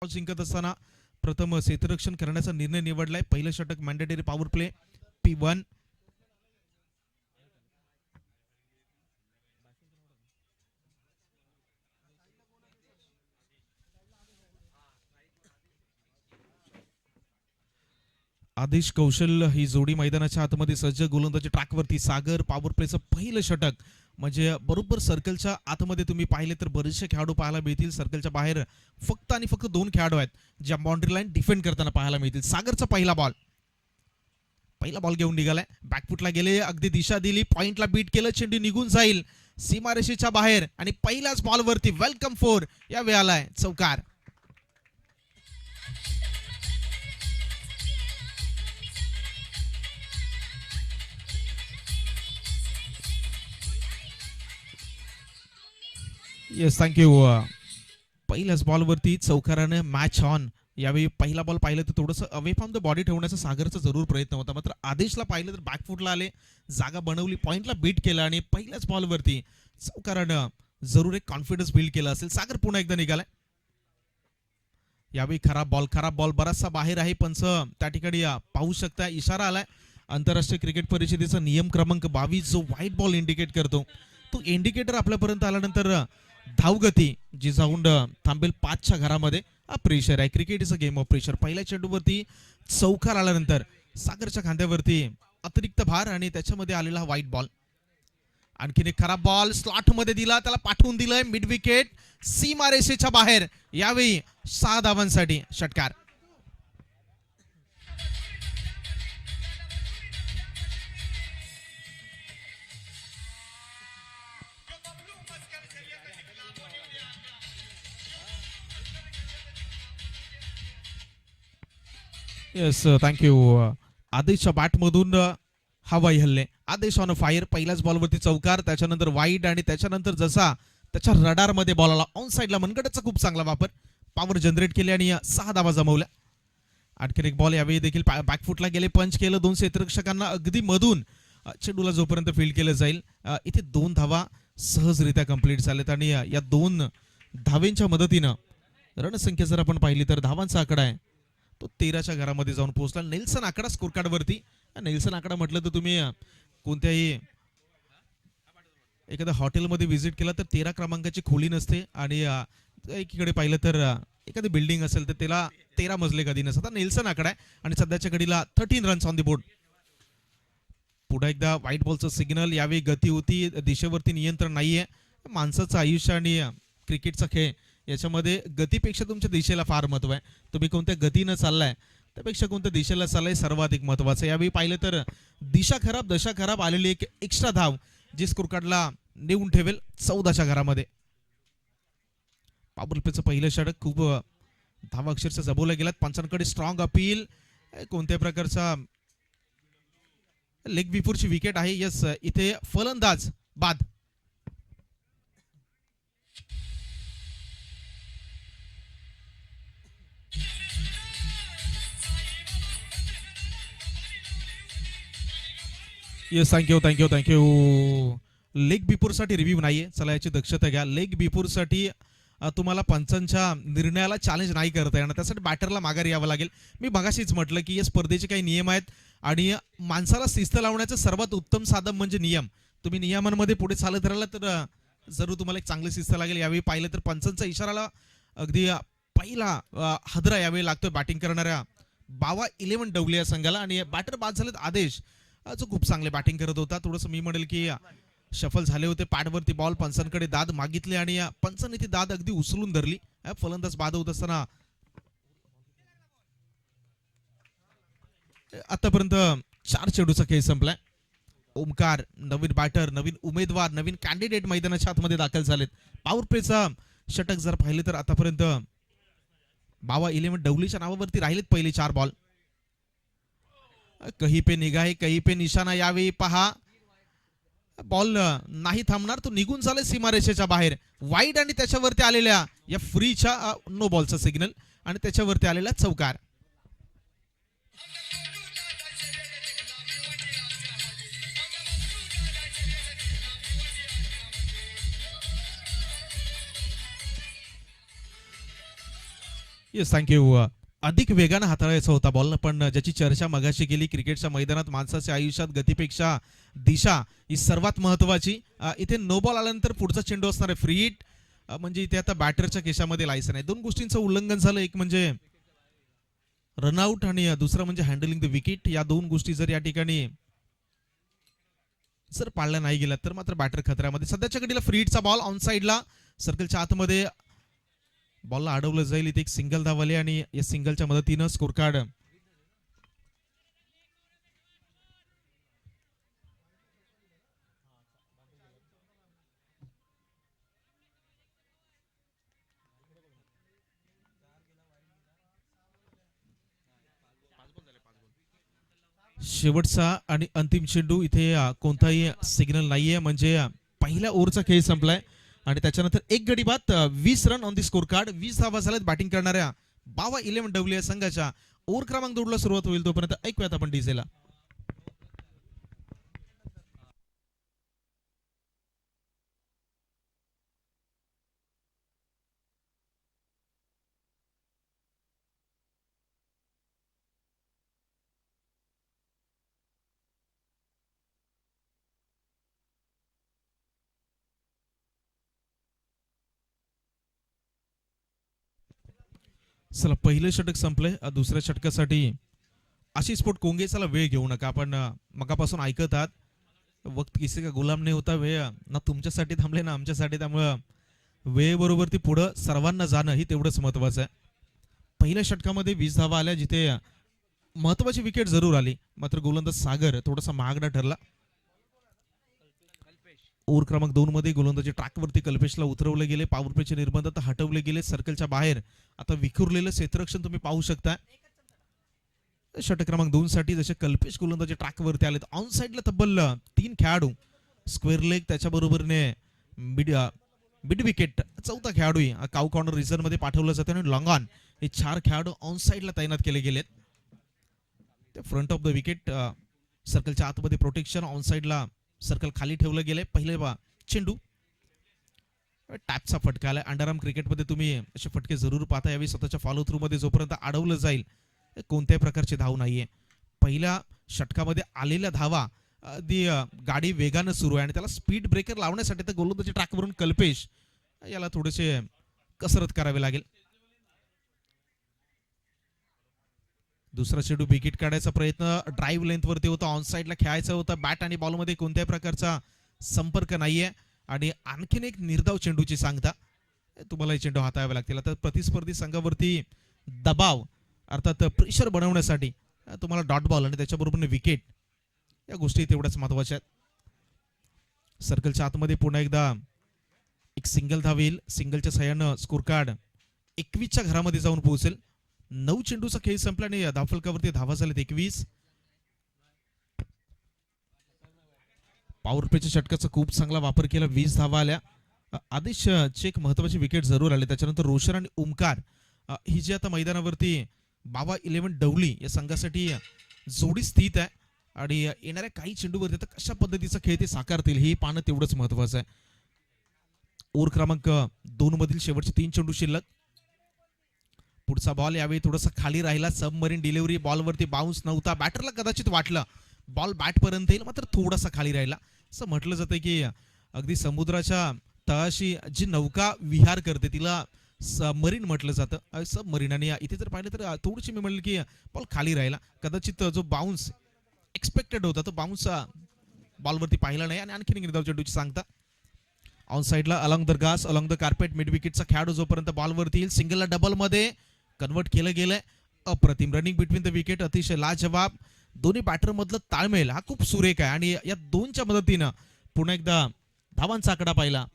जिंकत असताना प्रथम क्षेत्ररक्षण करण्याचा निर्णय निवडलाय. पहिलं षटक मॅन्डेटरी पॉवर प्ले P1. आदेश कौशल ही जोडी मैदानाच्या आतमध्ये सज्ज. गोलंदाजी ट्रॅकवरती सागर. पॉवर प्लेचं पहिलं षटक म्हणजे बरोबर सर्कलच्या आतमध्ये तुम्ही पाहिले तर बरेचसे खेळाडू पाहायला मिळतील. सर्कलच्या बाहेर फक्त आणि फक्त 2 खेळाडू आहेत ज्या बाउंड्री लाईन डिफेंड करताना पाहायला मिळतील. सागरचा पहिला बॉल घेऊन निघालाय. बॅकफुटला गेले, अगदी दिशा दिली, पॉइंटला बीट केलं, चेंडू निघून जाईल सीमारेषेच्या बाहेर आणि पहिल्याच बॉलवरती वेलकम 4 या वेळाला चौकार. Yes, thank you. पहिल्याच बॉलवरती चौकाराने मॅच ऑन. यावेळी पहिला बॉल पाहिलं तर थोडंसं अवे फ्रॉम द बॉडी ठेवण्याचा सागरचा जरूर प्रयत्न होता. मात्र आदेशला पाहिलं तर बॅकफुटला आले, जागा बनवली, पॉइंटला बीट केला आणि पहिल्याच बॉलवरती चौकारानं जरूर एक कॉन्फिडन्स बिल्ड केला असेल. सागर पुन्हा एकदा निघालाय. यावेळी खराब बॉल बराचसा बाहेर आहे. पंच त्या ठिकाणी पाहू शकता, इशारा आलाय. आंतरराष्ट्रीय क्रिकेट परिषदेचा नियम क्रमांक 22 जो व्हाईट बॉल इंडिकेट करतो, तो इंडिकेटर आपल्यापर्यंत आल्यानंतर धावगती जी जाऊन थांबेल 5च्या घरामध्ये. हा प्रेशर आहे. Cricket is a game of pressure. पहिल्या चेंडूवरती चौकार आल्यानंतर सागरच्या खांद्यावरती अतिरिक्त भार आणि त्याच्यामध्ये आलेला हा व्हाईट बॉल. आणखीन एक खराब बॉल स्लॉट मध्ये दिला, त्याला पाठवून दिलंय मिड विकेट सीमारेषेच्या बाहेर. यावेळी 6 धावांसाठी षटकार. Yes, thank you. आदेशच्या बॅटमधून हवाई हल्ले. आदेश ऑन फायर. पहिल्याच बॉलवरती चौकार, त्याच्यानंतर वाईड आणि त्याच्यानंतर जसा त्याच्या रडारमध्ये बॉल आला ऑन साईडला मनगटाचा खूप चांगला वापर. पॉवर जनरेट केले आणि 6 धावा जमवल्या. आणखीन एक बॉल यावेळी देखील बॅकफुटला गेले, पंच केलं. 2 क्षेत्ररक्षकांना अगदी मधून चेंडूला जोपर्यंत फील्ड केलं जाईल इथे 2 धावा सहजरित्या कंप्लीट झाल्यात आणि या 2 धावेंच्या मदतीनं रणसंख्या जर आपण पाहिली तर धावांचा आकडा आहे तो 13च्या घरामध्ये जाऊन पोहोचला. नेल्सन आकडा स्कोर कार्डवरती. नेल्सन आकडा म्हटलं तर तुम्ही कोणत्याही एखाद्या हॉटेलमध्ये व्हिजिट केला तर 13 क्रमांकाची खोली नसते आणि एकीकडे पाहिलं तर एखादी बिल्डिंग असेल तर त्याला 13 मजले कधी नसतात. नेल्सन आकडा आहे आणि सध्याच्या घडीला 13 रन्स ऑन द बोर्ड. पुढे एकदा व्हाईट बॉलचं सिग्नल. यावेळी गती होती, दिशेवरती नियंत्रण नाहीये. माणसाचं आयुष्य आणि क्रिकेटचा खेळ याच्यामध्ये गतीपेक्षा तुमच्या दिशेला फार महत्व आहे. तुम्ही कोणत्या गतीनं चाललाय त्यापेक्षा कोणत्या दिशेला चाललाय सर्वाधिक महत्वाचं. यावेळी पाहिलं तर दिशा खराब दशा खराब आलेली एक एक्स्ट्रा धाव जी स्कोर कार्डला नेऊन ठेवेल 14च्या घरामध्ये. पॉवर प्लेचं पहिलं षटक खूप धावा अक्षरशः जमवल्या गेल्यात. पंचांकडे स्ट्रॉंग अपील. कोणत्या प्रकारचा लेग बिफोरची विकेट आहे. यस, इथे फलंदाज बाद. Yes, thank you. लेग बिफोरसाठी रिव्ह्यू नाहीये. चला याची दक्षता घ्या. लेग बिफोरसाठी तुम्हाला पंचांच्या निर्णयाला चॅलेंज नाही करता येणार. त्यासाठी बॅटरला माघार यावं लागेल. मी मगाशीच म्हटलं की या स्पर्धेचे काही नियम आहेत आणि माणसाला शिस्त लावण्याचं सर्वात उत्तम साधन म्हणजे नियम. तुम्ही नियमांमध्ये पुढे चालत राहिला तर जरूर तुम्हाला एक चांगली शिस्त लागेल. यावेळी पाहिलं तर पंचांचा इशाराला अगदी पहिला हादरा यावेळी लागतोय बॅटिंग करणाऱ्या बावा 11 डवली या संघाला आणि बॅटर बाद झालेत आदेश जो खूप चांगले बॅटिंग करत होता. थोडंसं मी म्हणेल की शफल झाले होते. पॅडवरती बॉल, पंचांकडे दाद मागितले आणि पंचांनी ती दाद अगदी उचलून धरली. फलंदाज बाद होत असताना आतापर्यंत 4 चेंडूचा खेळ संपलाय. ओमकार नवीन बॅटर, नवीन उमेदवार, नवीन कॅन्डिडेट मैदानाच्या आतमध्ये दाखल झालेत. पॉवर प्लेचा षटक जर पाहिले तर आतापर्यंत बावा 11 डवलीच्या नावावरती राहिलेत पहिले 4 बॉल. कहीं पे निगाहे कहीं पे निशाणा. यावेळी पहा बॉल नाही थांबणार, तो निघून झाले सीमारेषेच्या बाहेर. वाईड आणि त्याच्यावरती आलेल्या या फ्रीच्या नो बॉलचा सिग्नल आणि त्याच्यावरती आलेला चौकार. Yes, thank you. अधिक वेगानं हाताळायचा होता बॉल, पण ज्याची चर्चा मगाशी केली, क्रिकेटच्या मैदानात माणसाच्या आयुष्यात गतीपेक्षा दिशा ही सर्वात महत्वाची. इथे नो बॉल आल्यानंतर पुढचा चेंडू असणार आहे फ्री हिट. म्हणजे इथे आता बॅटरच्या केशामध्ये लायसन आहे. दोन गोष्टींचं उल्लंघन झालं, एक म्हणजे रनआउट आणि दुसरं म्हणजे हँडलिंग द विकेट. या दोन गोष्टी जर या ठिकाणी जर पाळल्या नाही गेल्या तर मात्र बॅटर खतऱ्यामध्ये. सध्याच्या घडीला फ्री हिटचा बॉल ऑन साईडला सर्कलच्या आतमध्ये बॉलला अडवलं जाईल. इथे एक सिंगल धावले आणि या सिंगलच्या मदतीनं स्कोर कार्ड शेवटचा आणि अंतिम चेंडू. इथे कोणताही सिग्नल नाहीये, म्हणजे पहिल्या ओव्हरचा खेळ संपलाय आणि त्याच्यानंतर एक गडी बाद. 20 run on the score card. 20 धावा झाल्यात बॅटिंग करणाऱ्या बावा 11 डब्ल्यू संघाच्या. ओव्हर क्रमांक 2 ला सुरुवात होईल, तोपर्यंत ऐकूयात आपण डीजेला. चला, पहिलं षटक संपलंय. दुसऱ्या षटकासाठी आशिष स्पोर्ट कोंगे, चला वेळ घेऊ नका. आपण मगापासून ऐकत आहात, वक्त किसी का गुलाम नाही होता. वेळ ना तुमच्यासाठी थांबले ना आमच्यासाठी, त्यामुळं वेळेबरोबर ती पुढं सर्वांना जाणं ही तेवढंच महत्वाचं आहे. पहिल्या षटकामध्ये 20 धावा आल्या, जिथे महत्वाची विकेट जरूर आली, मात्र गोलंदाज सागर थोडासा महागडा ठरला. ओव्हर क्रमांक 2 मध्ये गोलंदाजी ट्रॅकवरती कल्पेशला उतरवले गेले. पॉवर प्लेचे निर्बंध आता हटवले गेले. सर्कलच्या बाहेर आता विखुरलेलं क्षेत्ररक्षण तुम्ही पाहू शकता. षटक क्रमांक 2 साठी जसे कल्पेश गोलंदाजी ट्रॅकवरती आले, ऑन साईडला तब्बल 3 खेळाडू, स्क्वेअर लेग त्याच्याबरोबरने मिड विकेट चौथा खेळाडू काउ कॉर्नर रिझर्व्ह मध्ये पाठवलं जातं आणि लॉंग ऑन हे 4 खेळाडू ऑन साईडला तैनात केले गेलेत. फ्रंट ऑफ द विकेट सर्कलच्या आतमध्ये प्रोटेक्शन, ऑन साईडला सर्कल खाली ठेवलं गेलंय. पहिले चेंडू टॅपचा फटका आलाय. अंडरआर्म क्रिकेटमध्ये तुम्ही असे फटके जरूर पाहता यावे. स्वतःच्या फॉलो थ्रू मध्ये जोपर्यंत अडवलं जाईल कोणत्याही प्रकारची धाव नाहीये. पहिल्या षटकामध्ये आलेल्या धावा ती गाडी वेगानं सुरू आहे आणि त्याला स्पीड ब्रेकर लावण्यासाठी तर गोलंदाजी ट्रॅकवरून कल्पेश याला थोडेसे कसरत करावी लागेल. दुसरा चेंडू विकेट काढायचा प्रयत्न ड्राईव्ह लेंथ वरती होता, ऑन साईडला खेळायचं होतं. बॅट आणि बॉलमध्ये कोणत्याही प्रकारचा संपर्क नाहीये आणि आणखीन एक निर्धाव चेंडूची सांगता तुम्हाला चेंडू हाताळावे लागतील. आता प्रतिस्पर्धी संघावरती दबाव अर्थात प्रेशर बनवण्यासाठी तुम्हाला डॉट बॉल आणि त्याच्याबरोबर विकेट या गोष्टी तेवढ्याच महत्वाच्या आहेत. सर्कलच्या आतमध्ये पुन्हा एकदा एक सिंगल धाव येईल. सिंगलच्या सहाय्यानं स्कोर कार्ड 21च्या घरामध्ये जाऊन पोहोचेल. 9 चेंडूचा खेळ संपला आणि धावफलकावरती धावा झालेत 21. पॉवर प्लेच्या षटकाचा खूप चांगला वापर केला. 20 धावा आल्या. आदेश एक महत्वाची विकेट जरूर आले. त्याच्यानंतर रोशन आणि ओमकार ही जी आता मैदानावरती बाबा 11 डवली या संघासाठी जोडी स्थित आहे आणि येणाऱ्या काही चेंडूवरती आता कशा पद्धतीचा खेळ ते साकारतील हे पाहणं तेवढंच महत्वाचं आहे. ओव्हर क्रमांक 2 मधील शेवटचे 3 चेंडू शिल्लक. पुढचा बॉल यावेळी थोडासा खाली राहिला. सबमरीन डिलिव्हरी, बॉलवरती बाउन्स नव्हता. बॅटरला कदाचित वाटलं बॉल बॅट पर्यंत येईल, मात्र थोडासा खाली राहिला. असं म्हटलं जातं की अगदी समुद्राच्या तळाशी जी नौका विहार करते तिला सबमरीन म्हटलं जातं. सबमरीन. आणि इथे जर पाहिलं तर थोडीशी मी म्हणलं की बॉल खाली राहिला. कदाचित जो बाउन्स एक्सपेक्टेड होता तो बाउन्स बॉलवरती पाहिला नाही. आणि आणखी निर्धाव चेंडूची सांगता ऑन साईडला along the grass, along the carpet, mid विकेटचा खेळाडू जोपर्यंत बॉलवरती येईल सिंगलला डबल मध्ये कन्वर्ट केलं गेलंय. अप्रतिम रनिंग बिटवीन द विकेट, अतिशय लाजवाब. दोन्ही बॅटर मधलं ताळमेळ हा खूप सुरेख आहे आणि या दोनच्या मदतीनं पुन्हा एकदा धावांचा आकडा पाहिला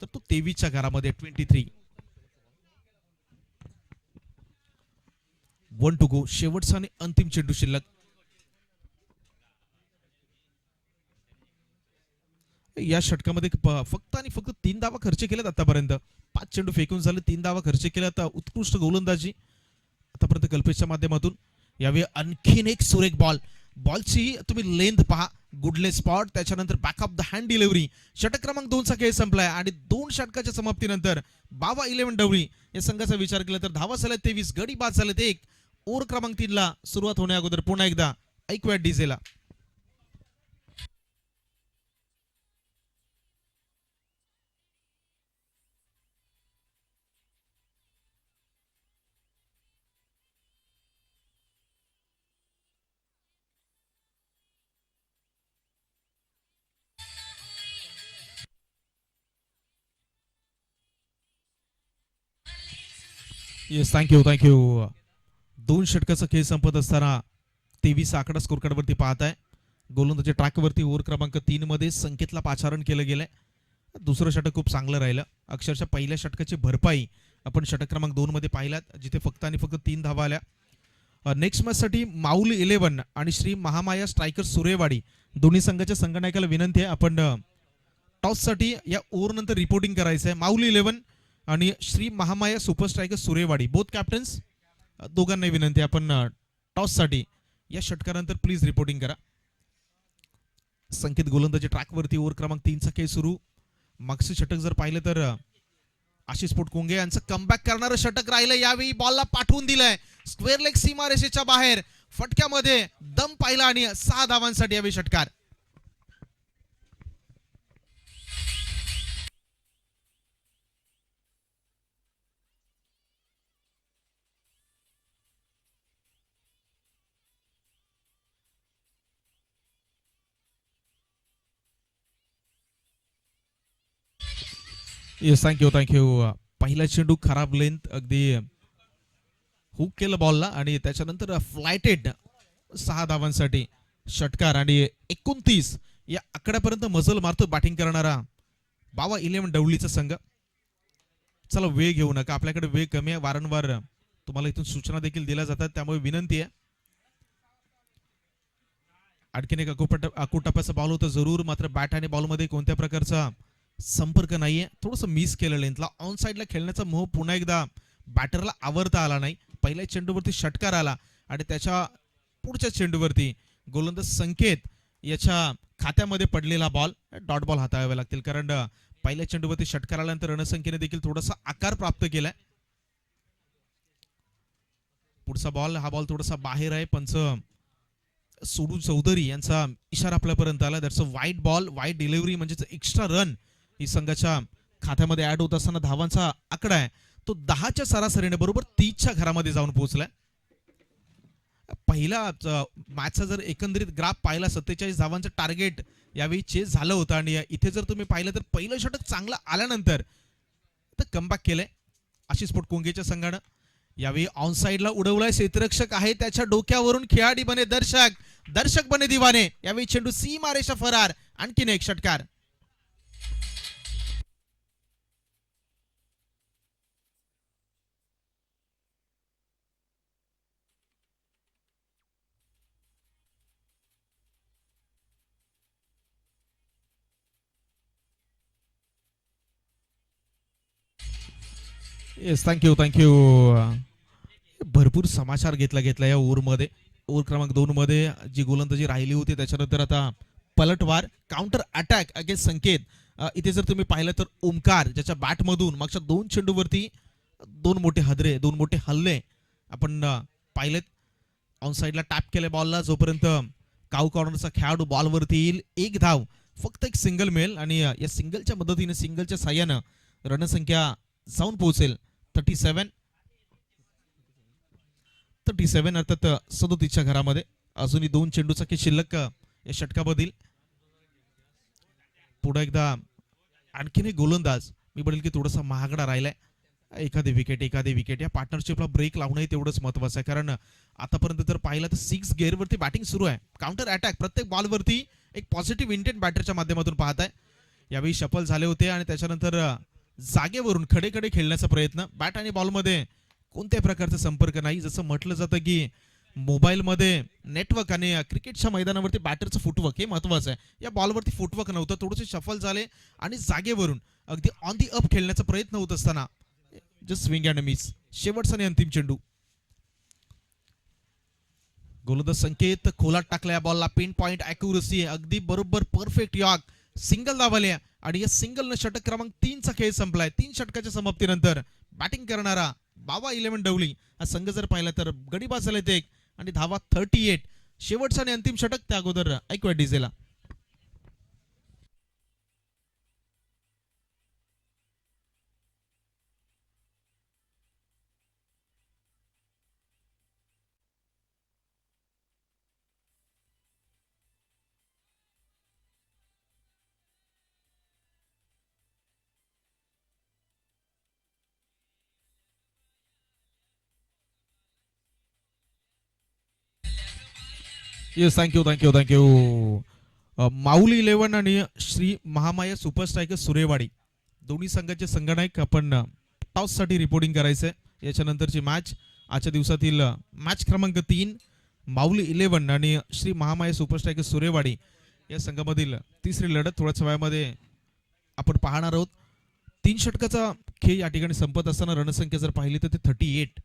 तर तो 23च्या घरामध्ये 23. 1 टू गो. शेवटचा आणि अंतिम चेंडू शिल्लक. या षटकामध्ये फक्त आणि फक्त 3 धावा खर्च केल्यात आतापर्यंत. 5 चेंडू फेकून झाले, 3 धावा खर्च केल्यात. उत्कृष्ट गोलंदाजी आतापर्यंत कल्पेशच्या माध्यमातून. यावेळी आणखीन एक सुरेख बॉल. बॉलची तुम्ही लेंथ पहा. गुडले स्पॉट, त्याच्यानंतर बॅकअप द हँड डिलिव्हरी. षटक क्रमांक 2चा खेळ संपलाय आणि 2 षटकाच्या समाप्तीनंतर बाबा 11 डवळी या संघाचा विचार केला तर धावा झाल्या 23, गडी बाद झालेत 1. ओव्हर क्रमांक 3 ला सुरुवात होण्या अगोदर पुन्हा एकदा ऐकूया डीजेला. Yes, thank you. 2 षटकाचा खेळ संपत असताना 23 आकडा स्कोर कार्डवरती पाहताय. गोलंदाजी ट्रॅकवरती ओव्हर क्रमांक 3 मध्ये संकेतला पाचारण केलं गेलंय. दुसरं षटक खूप चांगलं राहिलं. अक्षरशः पहिल्या षटकाची भरपाई आपण षटक क्रमांक 2 मध्ये पाहिलात, जिथे फक्त आणि फक्त 3 धावा आल्या. नेक्स्ट मॅचसाठी माऊल 11 आणि श्री महामाया स्ट्रायकर सुरेवाडी दोन्ही संघाच्या संघनायकाला विनंती आहे, आपण टॉससाठी या ओव्हर नंतर रिपोर्टिंग करायचं आहे. माऊल 11 आणि Shri Mahamaya super striker Surewadi both captains, दोघांनाही विनंती आहे, आपण टॉससाठी या षटकानंतर प्लीज रिपोर्टिंग करा. संकेत गोलंदाजी ट्रॅकवरती ओव्हर क्रमांक 3चा खेळ सुरू. मागचं षटक जर पाहिलं तर आशिष पोटकुंगे यांचं कमबॅक करणारं षटक राहिलं. यावेळी बॉलला पाठवून दिलंय स्क्वेअर लेग सीमारेषेच्या बाहेर. फटक्यामध्ये दम पाहिला आणि 6 धावांसाठी यावेळी षटकार. Yes, thank you. पहिला चेंडू खराब लेंथ, अगदी हुक केलं बॉलला आणि त्याच्यानंतर फ्लायटेड 6 धावांसाठी षटकार आणि 29 या आकड्यापर्यंत मजल मारतो बॅटिंग करणारा बाबा 11 डवळीचा संघ. चला वेळ घेऊ नका, आपल्याकडे वेळ कमी आहे. वारंवार तुम्हाला इथून सूचना देखील दिल्या जातात, त्यामुळे विनंती आहे. आणखीन एक अकुटप्प्याचा बॉल होता जरूर, मात्र बॅट आणि बॉलमध्ये कोणत्या प्रकारचा संपर्क नाहीये. थोडंसं मिस केलं लेंथला. ऑन साईडला खेळण्याचा मोह पुन्हा एकदा बॅटरला आवरता आला नाही. पहिल्या चेंडूवरती षटकार आला आणि त्याच्या पुढच्या चेंडूवरती गोलंदाज संकेत याच्या खात्यामध्ये पडलेला बॉल, डॉट बॉल हाताळावे लागतील, कारण पहिल्या चेंडूवरती षटकार आल्यानंतर रणसंख्येने देखील थोडासा आकार प्राप्त केलाय. पुढचा बॉल, हा बॉल थोडासा बाहेर आहे. पंच सोडू चौधरी यांचा इशारा आपल्यापर्यंत आला. That's a wide ball, wide delivery, म्हणजेच एक्स्ट्रा रन ही संघाच्या खात्यामध्ये ऍड होत असताना धावांचा आकडा आहे तो 10च्या सरासरीने बरोबर 30च्या घरामध्ये जाऊन पोहोचलाय. पहिला मॅचचा जर एकंदरीत ग्राफ पाहिला 47 धावांचं टार्गेट यावेळी चेस झालं होतं आणि इथे जर तुम्ही पाहिलं तर पहिलं षटक चांगलं आल्यानंतर कमबॅक केलंय आशिष पोटकुंगेच्या संघानं. यावेळी ऑन साईडला उडवलाय क्षेत्ररक्षक आहे, त्याच्या डोक्यावरून खेळाडी बने दर्शक बने दिवाने. यावेळी चेंडू सीमारेषा फरार, आणखीन एक षटकार. Yes, thank you. भरपूर समाचार घेतला या ओव्हरमध्ये. ओव्हर क्रमांक 2 मध्ये जी गोलंदाजी राहिली होती त्याच्यानंतर आता पलटवार, काउंटर अटॅक अगेन्स्ट संकेत. इथे जर तुम्ही पाहिलं तर ओमकार ज्याच्या बॅटमधून मागच्या 2 चेंडूवरती 2 मोठे हदरे, 2 मोठे हल्ले आपण पाहिलेत. ऑन साईडला टॅप केले बॉलला. जोपर्यंत काऊ कॉर्नरचा खेळाडू बॉलवरती येईल, 1 धाव, फक्त एक सिंगल मिळेल आणि या सिंगलच्या मदतीने, सिंगलच्या साह्यानं रणसंख्या जाऊन पोहोचेल 37 अर्थात 37च्या घरामध्ये. अजूनही 2 चेंडूचा खेळ शिल्लक या षटकामधील. पुढे एकदा आणखीन एक गोलंदाज, मी म्हणेल की थोडासा महागडा राहिलाय. एखादी विकेट या पार्टनरशिपला ब्रेक लावणंही तेवढंच महत्वाचं आहे, कारण आतापर्यंत जर पाहिलं तर 6 गेअरवरती बॅटिंग सुरू आहे. काउंटर अटॅक प्रत्येक बॉलवरती एक पॉझिटिव्ह इंटेंट बॅटरच्या माध्यमातून पाहताय. यावेळी शफल झाले होते आणि त्याच्यानंतर जागेवरून खडे खेळण्याचा प्रयत्न. बॅट आणि बॉलमध्ये कोणत्याही प्रकारचा संपर्क नाही. जसं म्हटलं जातं की मोबाईलमध्ये नेटवर्क आणि क्रिकेटच्या मैदानावरती बॅटरचं फुटवर्क हे महत्वाचं आहे. या बॉलवरती फुटवर्क नव्हतं, थोडेसे शफल झाले आणि जागेवरून अगदी ऑन दी अप खेळण्याचा प्रयत्न होत असताना जस्ट स्विंग अँड मिस. शेवटचा आणि अंतिम चेंडू. गोलंदाज संकेत खोलात टाकल्या बॉलला पिन पॉइंट अॅक्युरसी अगदी बरोबर परफेक्ट यॉक सिंगल दाबले आणि या सिंगलनं षटक क्रमांक 3चा खेळ संपलाय. 3 षटकाच्या समाप्तीनंतर बॅटिंग करणारा बाबा 11 डवली हा संघ जर पाहिला तर गडी बाद झाले ते आणि धावा 38. शेवटचा आणि अंतिम षटक त्या अगोदर ऐकूया डीजेला. Yes thank you. माऊली 11 आणि श्री महामाया सुपर स्ट्रायकर सुरेवाडी दोन्ही संघाचे संघनायक आपण टॉस साठी रिपोर्टिंग करायचंय. याच्यानंतरची मॅच आजच्या दिवसातील मॅच क्रमांक 3 माऊली 11 आणि श्री महामाया सुपर स्ट्रायकर सुरेवाडी या संघामधील तिसरी लढत थोड्याच वेळामध्ये आपण पाहणार आहोत. 3 षटकाचा खेळ या ठिकाणी संपत असताना रणसंख्या जर पाहिली तर ते 38.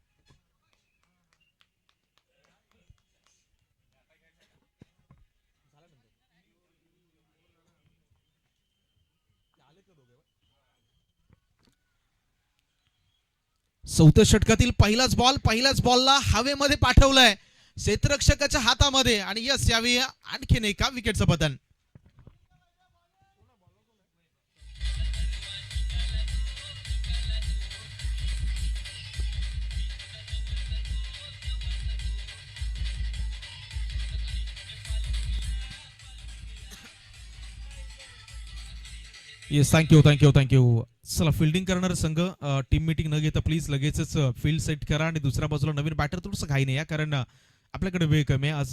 चौथ्या षटकातील पहिल्याच बॉलला हवेमध्ये पाठवलाय क्षेत्ररक्षकाच्या हातामध्ये आणि यस यावेळी आणखीन एका विकेटचं पतन. Yes thank you. चला फिल्डिंग करणारा संघ टीम मीटिंग न घेता प्लीज लगेचच फील्ड सेट करा आणि दुसऱ्या बाजूला नवीन बॅटर थोडंसं घाई नाही कारण आपल्याकडे वेळ कमी आहे. आज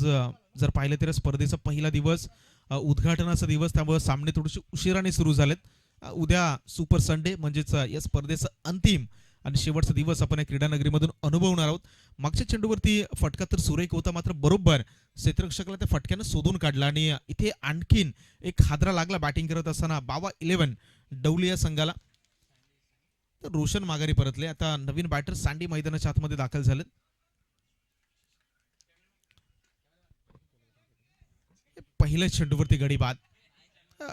जर पाहिलं तर स्पर्धेचा पहिला दिवस उद्घाटनाचा दिवस त्यामुळे सामने थोडेसे उशिराने सुरू झालेत. उद्या सुपर संडे म्हणजेच या स्पर्धेचा अंतिम आणि शेवटचा दिवस आपण या क्रीडानगरीमधून अनुभवणार आहोत. मागच्या चेंडूवरती फटका तर सुरेख होता मात्र बरोबर क्षेत्ररक्षकाला त्या फटक्यानं शोधून काढला आणि इथे आणखीन एक हादरा लागला बॅटिंग करत असताना बाबा 11 डवली या संघाला. तर रोशन माघारी परतले. आता नवीन बॅटर सँडी मैदानाच्या आतमध्ये दाखल झाले. पहिल्या चेंडूवरती गडी बाद.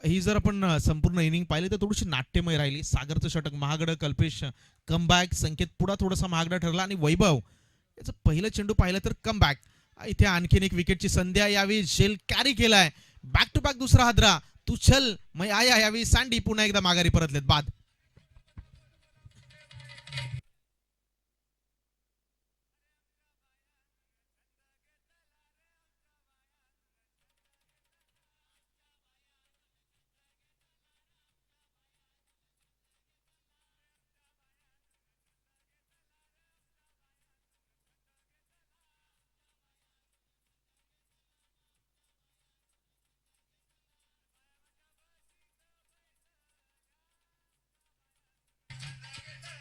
ही जर आपण संपूर्ण इनिंग पाहिली तर थोडीशी नाट्यमय राहिली. सागरचं षटक महागडं कल्पेश कमबॅक संकेत पुढा थोडासा महागडा ठरला आणि वैभव याचं पहिलं चेंडू पाहिलं तर कमबॅक. इथे आणखीन एक विकेटची संध्या यावेळी झेल कॅरी केलाय. बॅक टू बॅक दुसरा हादरा तू चल मै आया यावेळी सँडी पुन्हा एकदा माघारी परतलेत बाद.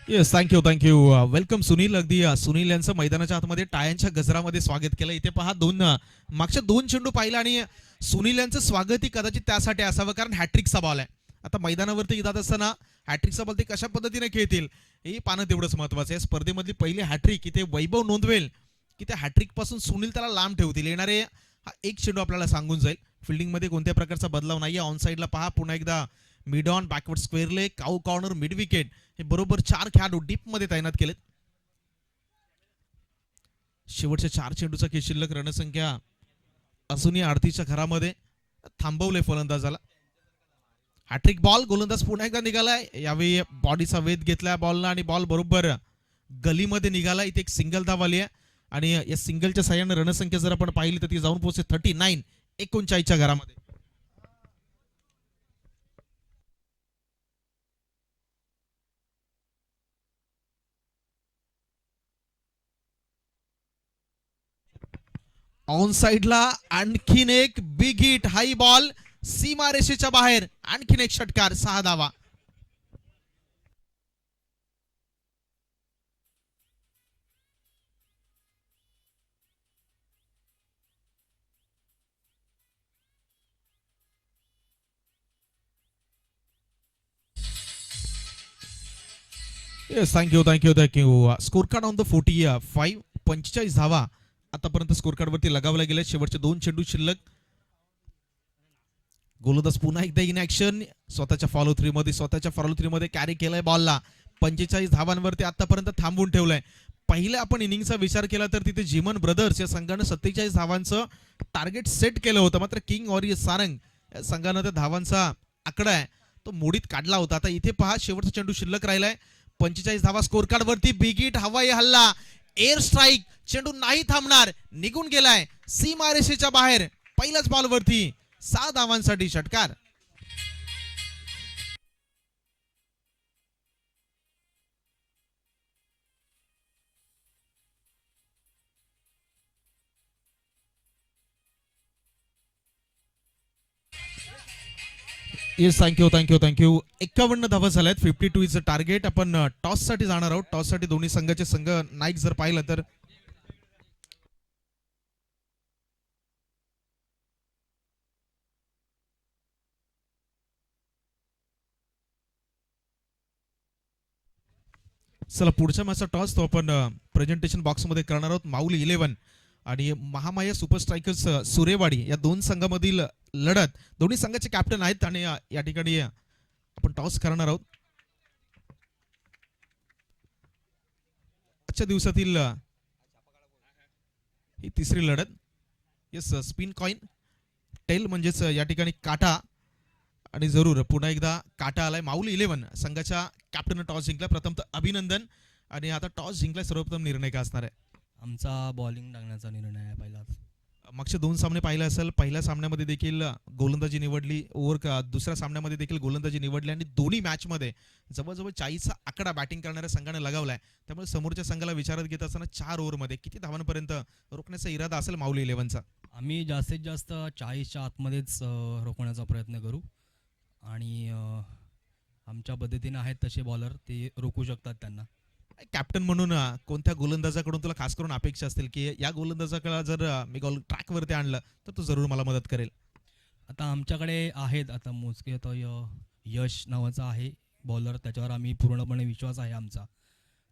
Yes thank you. वेलकम सुनील. अगदी सुनील यांचं मैदानाच्या आतमध्ये टाळ्यांच्या गजरामध्ये स्वागत केलं. इथे पहा मागच्या 2 चेंडू पाहिला आणि सुनील यांचं स्वागतही कदाचित त्यासाठी असावं कारण हॅट्रिकचा बॉल आहे. आता मैदानावरती जात असताना हॅट्रिकचा बॉल ते कशा पद्धतीने खेळतील हे पाहणं तेवढंच महत्वाचं आहे. स्पर्धेमधली पहिली हॅट्रिक इथे वैभव नोंदवेल की त्या हॅट्रिक पासून सुनील त्याला लांब ठेवतील. येणारे हा एक चेंडू आपल्याला सांगून जाईल. फिल्डिंग मध्ये कोणत्या प्रकारचा बदलाव नाहीये. ऑन साईडला पहा पुन्हा एकदा mid on backward square leg cow corner mid wicket हे बरोबर 4 खेळाडू डीप मध्ये तैनात केलेत. शेवटच्या 4 चेंडूचा खेळ शिल्लक. रणसंख्या असूनही आरतीच्या घरामध्ये थांबवले फलंदाजाला. हॅट्रिक बॉल गोलंदाज पुन्हा एकदा निघालाय. यावेळी बॉडीचा वेध घेतलाय बॉलला आणि बॉल बरोबर गलीमध्ये निघाला. इथे एक सिंगल धाव आली आहे आणि या सिंगलच्या साह्याने रणसंख्या जर आपण पाहिली तर ती जाऊन पोहोचते 39 39च्या घरामध्ये. ऑन साइडला आणखीन एक बिग हिट हाई बॉल सीमा रेषेच्या बाहेर. आणखीन एक षटकार 6 धावा. Yes thank you. Score card on the 45 45 धावा आतापर्यंत स्कोर कार्डवरती लगावला गेले. शेवटचे 2 चेंडू शिल्लक. गोलंदाज पुन्हा एकदा इन ऍक्शन. स्वतःच्या फॉलो थ्री मध्ये कॅरी केलाय बॉलला. 45 धावांवरती आतापर्यंत थांबवून ठेवलंय. पहिल्या आपण इनिंगचा विचार केला तर तिथे जिमन ब्रदर्स या संघानं 47 धावांचं टार्गेट सेट केलं होतं. मात्र किंग वॉरियर सारंग या संघानं त्या धावांचा आकडा आहे तो मोडीत काढला होता. आता इथे पहा शेवटचा चेंडू शिल्लक राहिलाय. 45 धावा स्कोर कार्ड वरती. बिग हिट, हवाई हल्ला, एअर स्ट्राईक. चेंडू नाही थांबणार, निघून गेलाय सीमारेषेच्या बाहेर. पहिल्याच बॉलवरती 6 धावांसाठी षटकार. Yes, thank you. 51 धावा झाल्यात. 52 इज टार्गेट. आपण टॉस साठी जाणार आहोत. टॉस साठी दोन्ही संघाचे संघ नाईक जर पाहिलं तर चला पुढच्या मॅचचा टॉस तो आपण प्रेझेंटेशन बॉक्समध्ये करणार आहोत. माऊली 11 आणि महामाया सुपर स्ट्रायकर्स सुरेवाडी या दोन संघामधील लढत. दोन्ही संघाचे कॅप्टन आहेत आणि या ठिकाणी आपण टॉस करणार आहोत. आजच्या दिवसातील ही तिसरी लढत. येस, स्पिन कॉइन टेल म्हणजेच या ठिकाणी काटा. आणि जरूर पुन्हा एकदा काटा आलाय. माऊली 11 संघाच्या कॅप्टन टॉस जिंकला. प्रथमतः अभिनंदन. आणि आता टॉस जिंकलाय, सर्वप्रथम निर्णय काय असणार आहे? आमचा बॉलिंग टाकण्याचा निर्णय आहे पहिलाच. मागचे 2 सामने पाहिले असेल. पहिल्या सामन्यामध्ये देखील गोलंदाजी निवडली ओव्हर. दुसऱ्या सामन्यामध्ये देखील गोलंदाजी निवडली आणि दोन्ही मॅचमध्ये जवळजवळ 40चा आकडा बॅटिंग करणाऱ्या संघाने लगावलाय. त्यामुळे समोरच्या संघाला विचारात घेत असताना 4 ओव्हरमध्ये किती धावांपर्यंत रोखण्याचा इरादा असेल माऊली 11चा? आम्ही जास्तीत जास्त 40च्या आतमध्येच रोखण्याचा प्रयत्न करू. आणि आमच्या पद्धतीने आहेत तसे बॉलर, ते रोखू शकतात त्यांना. कॅप्टन म्हणून कोणत्या गोलंदाजाकडून तुला खास करून अपेक्षा असतील की या गोलंदाजाकडे जर मी ट्रॅकवरती आणलं तर तो जरूर मला मदत करेल? आता आमच्याकडे आहेत आता मोजके. आता यश नावाचा आहे बॉलर, त्याच्यावर आम्ही पूर्णपणे विश्वास आहे आमचा.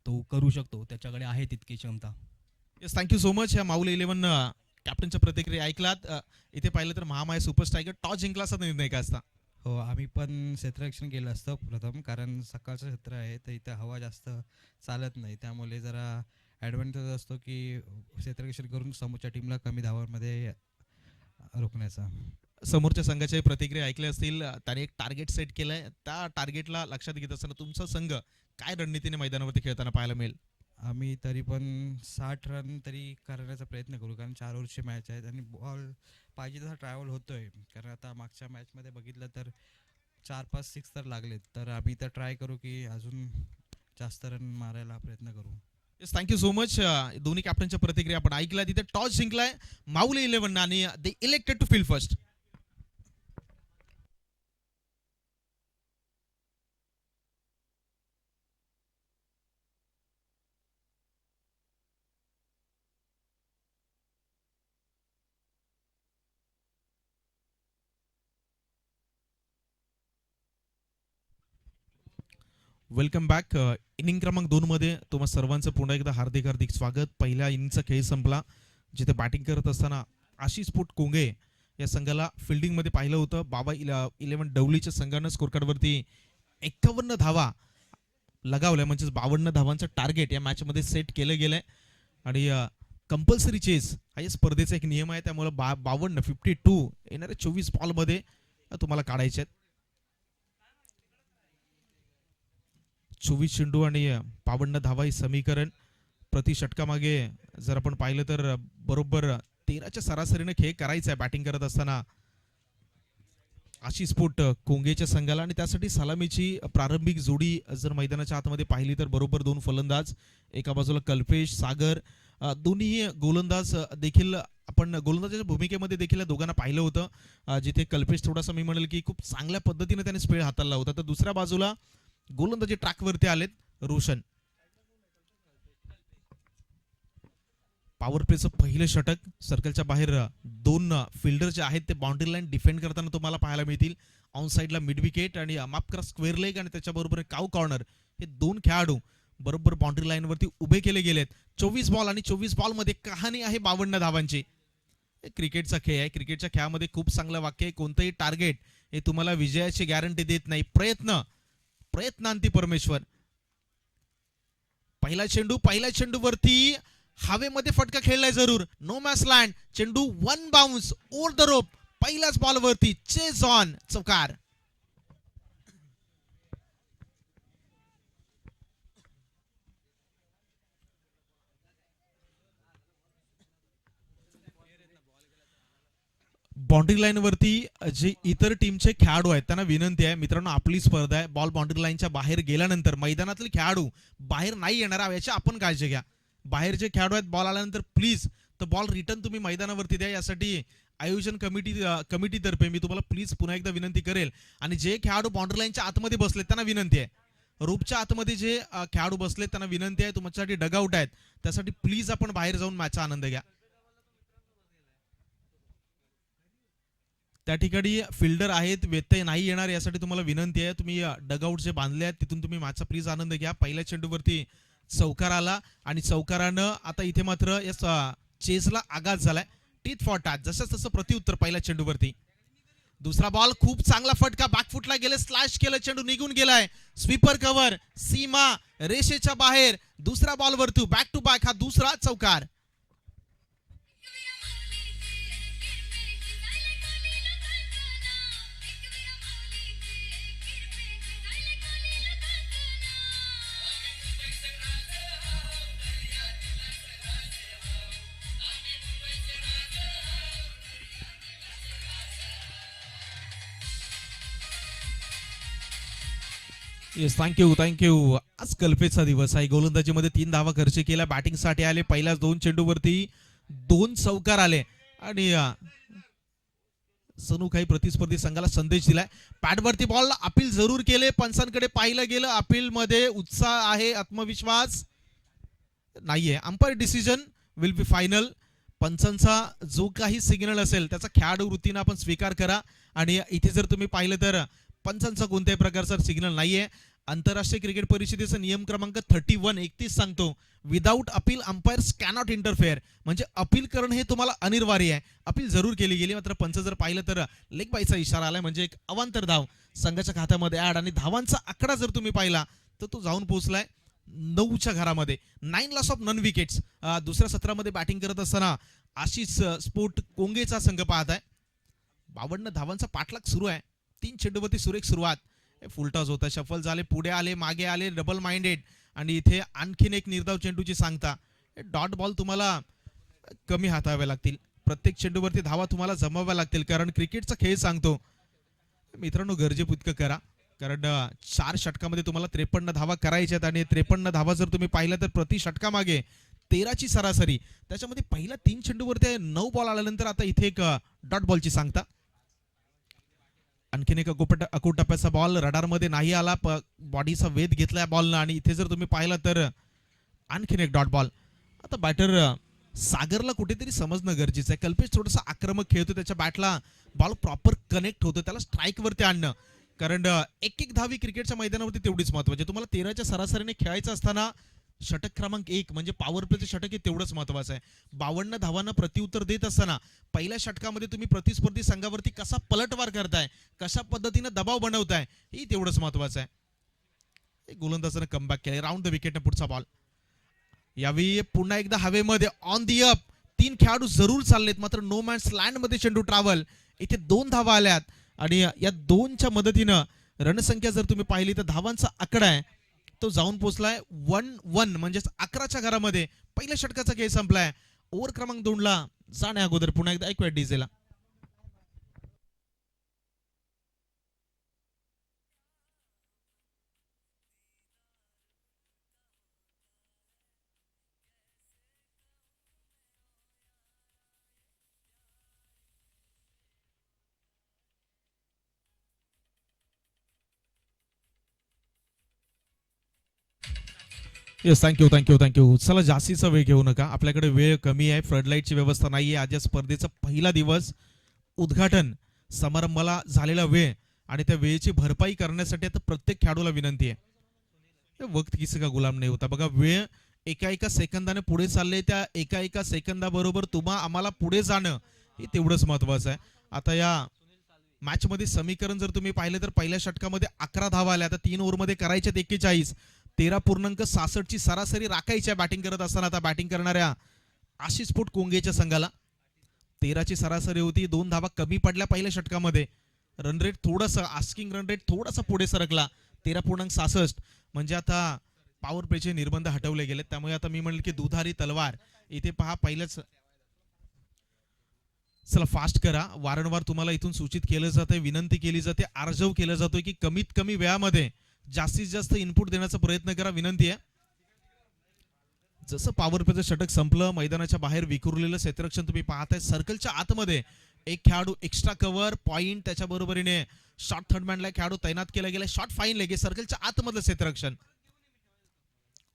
तो करू शकतो, त्याच्याकडे आहे तितकी क्षमता. Yes, thank you so much. ह्या माऊली 11 कॅप्टनच्या प्रतिक्रिया ऐकलात. इथे पाहिलं तर महामाया सुपर स्ट्रायकर टॉस जिंकला असा निर्णय काय असता? हो, आम्ही पण क्षेत्ररक्षण केलं असतं प्रथम, कारण सकाळचं क्षेत्र आहे तर इथं हवा जास्त चालत नाही. त्यामुळे जरा ॲडव्हान्टेज असतो की क्षेत्ररक्षण करून समोरच्या टीमला कमी धावांमध्ये रोखण्याचा. समोरच्या संघाच्या प्रतिक्रिया ऐकल्या असतील. त्याने एक टार्गेट सेट केलंय. त्या टार्गेटला लक्षात घेत असताना तुमचा संघ काय रणनीतीने मैदानावरती खेळताना पाहायला मिळेल? आम्ही तरी पण 60 रन तरी करण्याचा प्रयत्न करू, कारण 4 ओव्हरची मॅच आहेत आणि बॉल पाहिजे तसा ट्रॅव्हल होतोय. कारण आता मागच्या मॅचमध्ये बघितलं तर 4-5 सिक्स तर लागलेत. तर आम्ही तर ट्राय करू की अजून जास्त रन मारायला प्रयत्न करू. Yes, thank you so much. दोन्ही कॅप्टनच्या प्रतिक्रिया आपण ऐकल्या. तिथे टॉस जिंकलाय माऊली 11 आणि they elected to field first. Welcome back. Inning क्रमांक 2 मध्ये तुम्हा सर्वांचं पुन्हा एकदा हार्दिक स्वागत. पहिल्या इनिंगचा खेळ संपला, जिथे बॅटिंग करत असताना आशिष पोट कोंगे या संघाला फिल्डिंगमध्ये पाहिलं होतं. बाबा 11 डवलीच्या संघानं स्कोर कार्डवरती 51 धावा लगावल्या, म्हणजेच 52 धावांचं टार्गेट या मॅचमध्ये सेट केलं गेलंय. आणि कंपल्सरी चेस हा या स्पर्धेचा एक नियम आहे. त्यामुळे 52 येणाऱ्या 24 बॉलमध्ये तुम्हाला काढायचे आहेत. 24 चेंडू आणि 52 धावा ही समीकरण प्रति षटकामागे जर आपण पाहिलं तर बरोबर 13च्या सरासरीने खेळ करायचा आहे बॅटिंग करत असताना आशिष पोट कोंगेच्या संघाला. आणि त्यासाठी सलामीची प्रारंभिक जोडी जर मैदानाच्या आतमध्ये पाहिली तर बरोबर 2 फलंदाज. एका बाजूला कल्पेश, सागर, दोन्ही गोलंदाज देखील आपण गोलंदाजाच्या भूमिकेमध्ये देखील या दोघांना पाहिलं होतं. जिथे कल्पेश थोडासा मी म्हणेल की खूप चांगल्या पद्धतीने त्याने स्पेड हाताळला होता. तर दुसऱ्या बाजूला गोलंदाजी ट्रॅकवरती आलेत रोशन. पॉवर प्लेचं पहिलं षटक. सर्कलच्या बाहेर 2 फिल्डर जे आहेत ते बाउंड्री लाईन डिफेंड करताना तुम्हाला पाहायला मिळतील. ऑन साईडला मिड विकेट आणि माफ करा स्क्वेअर लेग आणि त्याच्याबरोबर काव कॉर्नर हे 2 खेळाडू बरोबर बाउंड्री लाईन वरती उभे केले गेलेत. 24 बॉल आणि 24 बॉल मध्ये कहाणी आहे 52 धावांची. हे क्रिकेटचा खेळ आहे. क्रिकेटच्या खेळामध्ये खूप चांगलं वाक्य आहे, कोणतंही टार्गेट हे तुम्हाला विजयाची गॅरंटी देत नाही. प्रयत्नांती परमेश्वर. पहिला चेंडू वरती हवेमध्ये फटका खेळलाय जरूर. No match land. चेंडू one bounce over the rope. पहिल्याच बॉल वरती चेज ऑन, चौकार. बाउंड्री लाईन वरती जे इतर टीमचे खेळाडू आहेत त्यांना विनंती आहे मित्रांनो, आपली स्पर्धा आहे. बॉल बाउंड्री लाईनच्या बाहेर गेल्यानंतर मैदानातले खेळाडू बाहेर नाही येणार याची आपण काळजी घ्या. बाहेर जे खेळाडू आहेत बॉल आल्यानंतर प्लीज तर बॉल रिटर्न तुम्ही मैदानावरती द्या. यासाठी आयोजन कमिटीतर्फे मी तुम्हाला प्लीज पुन्हा एकदा विनंती करेल. आणि जे खेळाडू बाउंड्री लाईनच्या आतमध्ये बसले त्यांना विनंती आहे, रूपच्या आतमध्ये जे खेळाडू बसले त्यांना विनंती आहे, तुमच्यासाठी डगआउट आहेत त्यासाठी प्लीज आपण बाहेर जाऊन मॅचचा आनंद घ्या. त्या ठिकाणी फिल्डर आहेत, व्यत्यय नाही येणार यासाठी तुम्हाला विनंती आहे. तुम्ही डगआउट जे बांधले आहेत तिथून तुम्ही मॅचचा प्लीज आनंद घ्या. पहिल्या चेंडूवरती चौकार आला आणि चौकारानं आता इथे मात्र या चेसला आघात झालाय. टीथ फॉर टॅच, जसं तसं प्रत्युत्तर पहिल्या चेंडूवरती. दुसरा बॉल खूप चांगला फटका बॅकफुटला गेले, स्लॅश केलं, चेंडू निघून गेलाय. स्वीपर कव्हर, सीमा रेषेच्या बाहेर. दुसरा बॉल वरती बॅक टू बॅक हा दुसरा चौकार. Yes, thank you. आज कल्पेचा दिवस आहे. गोलंदाजीमध्ये 3 धावा खर्च केल्या. बॅटिंगसाठी आले. पहिल्याच 2 चेंडूवरती 2 चौकार आले आणि सनू काही प्रतिस्पर्धी संघाला संदेश दिलाय. पॅडवरती बॉल अपील जरूर केले. पंचांकडे पाहिलं गेलं. अपील मध्ये उत्साह आहे, आत्मविश्वास नाहीये. Umpire decision will be final. पंचांचा जो काही सिग्नल असेल त्याचा खेळाडू वृत्तीने आपण स्वीकार करा. आणि इथे जर तुम्ही पाहिलं तर पंचांचा कोणत्याही प्रकारचा सिग्नल नाहीये. आंतरराष्ट्रीय क्रिकेट परिषदेचा नियम क्रमांक 31 सांगतो, without appeal umpires cannot interfere. म्हणजे अपील करणं हे तुम्हाला अनिवार्य आहे. अपील जरूर केली गेली, मात्र पंच जर पाहिलं तर लेग बायचा इशारा आलाय, म्हणजे एक अवांतर धाव संघाच्या खात्यामध्ये ऍड. आणि धावांचा आकडा जर तुम्ही पाहिला तर तो जाऊन पोहोचलाय 9च्या घरामध्ये. 9 लॉस ऑफ नन विकेट्स. दुसऱ्या सत्रामध्ये बॅटिंग करत असताना आशिष स्पोर्ट कोंगेचा संघ पाहत आहे. 52 धावांचा पाठलाग सुरू आहे. 3 चेंडूवरती सुरेख सुरुवात. फुलटॉस होता, शफल झाले, पुढे आले, मागे आले, डबल माइंडेड. आणि इथे आणखीन एक निर्धाव चेंडूची सांगता. डॉट बॉल तुम्हाला कमी हाताळावे लागतील. प्रत्येक चेंडूवरती धावा तुम्हाला जमाव्या लागतील, कारण क्रिकेटचा खेळ सांगतो मित्रांनो गरजेपुतकं करा. कारण 4 षटकामध्ये तुम्हाला 53 धावा करायच्या आहेत. आणि 53 धावा जर तुम्ही पाहिल्या तर प्रति षटकामागे 13ची सरासरी. त्याच्यामध्ये पहिल्या 3 चेंडूवरती 9 बॉल आल्यानंतर आता इथे एक डॉट बॉलची सांगता. आणखीन एक अकूट टप्प्याचा बॉल रडारमध्ये नाही आला. बॉडीचा वेध घेतलाय बॉलनं. आणि इथे जर तुम्ही पाहिलं तर आणखीन एक डॉट बॉल. आता बॅटर सागरला कुठेतरी समजणं गरजेचं आहे. कल्पेश थोडासा आक्रमक खेळतो, त्याच्या बॅटला बॉल प्रॉपर कनेक्ट होतो, त्याला स्ट्राईक वरती आणणं. कारण एक धावी क्रिकेटच्या मैदानावरती तेवढीच महत्वाची. तुम्हाला 13च्या सरासरीने खेळायचं असताना षटक क्रमांक 1 म्हणजे पॉवर प्लेचं षटक हे तेवढंच महत्वाचं आहे. 52 धावांना प्रत्युत्तर देत असताना पहिल्या षटकामध्ये तुम्ही प्रतिस्पर्धी संघावरती कसा पलटवार करताय, कशा पद्धतीने दबाव बनवताय, हे तेवढंच महत्वाचं आहे. गोलंदाजानं कमबॅक केले. राऊंड द विकेटने पुढचा बॉल. यावेळी पुन्हा एकदा हवेमध्ये ऑन दी अप 3 खेळाडू जरूर चाललेत, मात्र नो मॅन्स लँड मध्ये चेंडू ट्रॅव्हल. इथे 2 धावा आल्यात. आणि या 2च्या मदतीनं रणसंख्या जर तुम्ही पाहिली तर धावांचा आकडा आहे तो जाऊन पोहोचलाय 1-1, म्हणजेच 11च्या घरामध्ये पहिल्या षटकाचा खेळ संपलाय. ओव्हर क्रमांक 2ला जाण्या अगोदर पुन्हा एकदा ऐकूया डीजेला. Yes, thank you. चला जास्तीचा वेळ घेऊ नका, आपल्याकडे वेळ कमी आहे. फ्लडलाईटची व्यवस्था नाहीये. आज या स्पर्धेचा पहिला दिवस, उद्घाटन समारंभाला झालेला वेळ आणि त्या वेळेची भरपाई करण्यासाठी आता प्रत्येक खेळाडूला विनंती आहे. वक्त किसी का गुलाम नाही होता. बघा वेळ एका सेकंदाने पुढे चालले, त्या एका सेकंदाबरोबर आम्हाला पुढे जाणं हे तेवढंच महत्वाचं आहे. आता या मॅच मध्ये समीकरण जर तुम्ही पाहिलं तर पहिल्या षटकामध्ये 11 धावा आल्या. आता 3 ओव्हरमध्ये करायच्या 41, 13.66 ची सरासरी राखायच्या बॅटिंग करत असताना. आता बॅटिंग करणाऱ्या आशिष पोट कोंगेच्या संघाला 13 ची सरासरी होती. 2 धावा कमी पडल्या पहिल्या षटकामध्ये. रन रेट थोडंसं आस्किंग रन रेट थोडासा पुढे सरकला 13.66. म्हणजे आता पॉवर प्लेचे निर्बंध हटवले गेले. त्यामुळे आता मी म्हणेल की दुधारी तलवार इथे पहा पहिल्याच. चला फास्ट करा. वारंवार तुम्हाला इथून सूचित केलं जातंय, विनंती केली जाते, आर्जव केला जातोय की कमीत कमी वेळामध्ये जास्तीत जास्त इनपुट देण्याचा प्रयत्न करा. विनंती आहे. जसं पॉवर प्लेचं षटक संपलं, मैदानाच्या बाहेर विखुरलेलं क्षेत्ररक्षण तुम्ही पाहताय. सर्कलच्या आतमध्ये एक खेळाडू एक्स्ट्रा कव्हर पॉइंट, त्याच्या बरोबरीने शॉर्ट थर्डमॅनला खेळाडू तैनात केला गेला. शॉर्ट फाईन लेगे सर्कलच्या आतमधलं क्षेत्ररक्षण.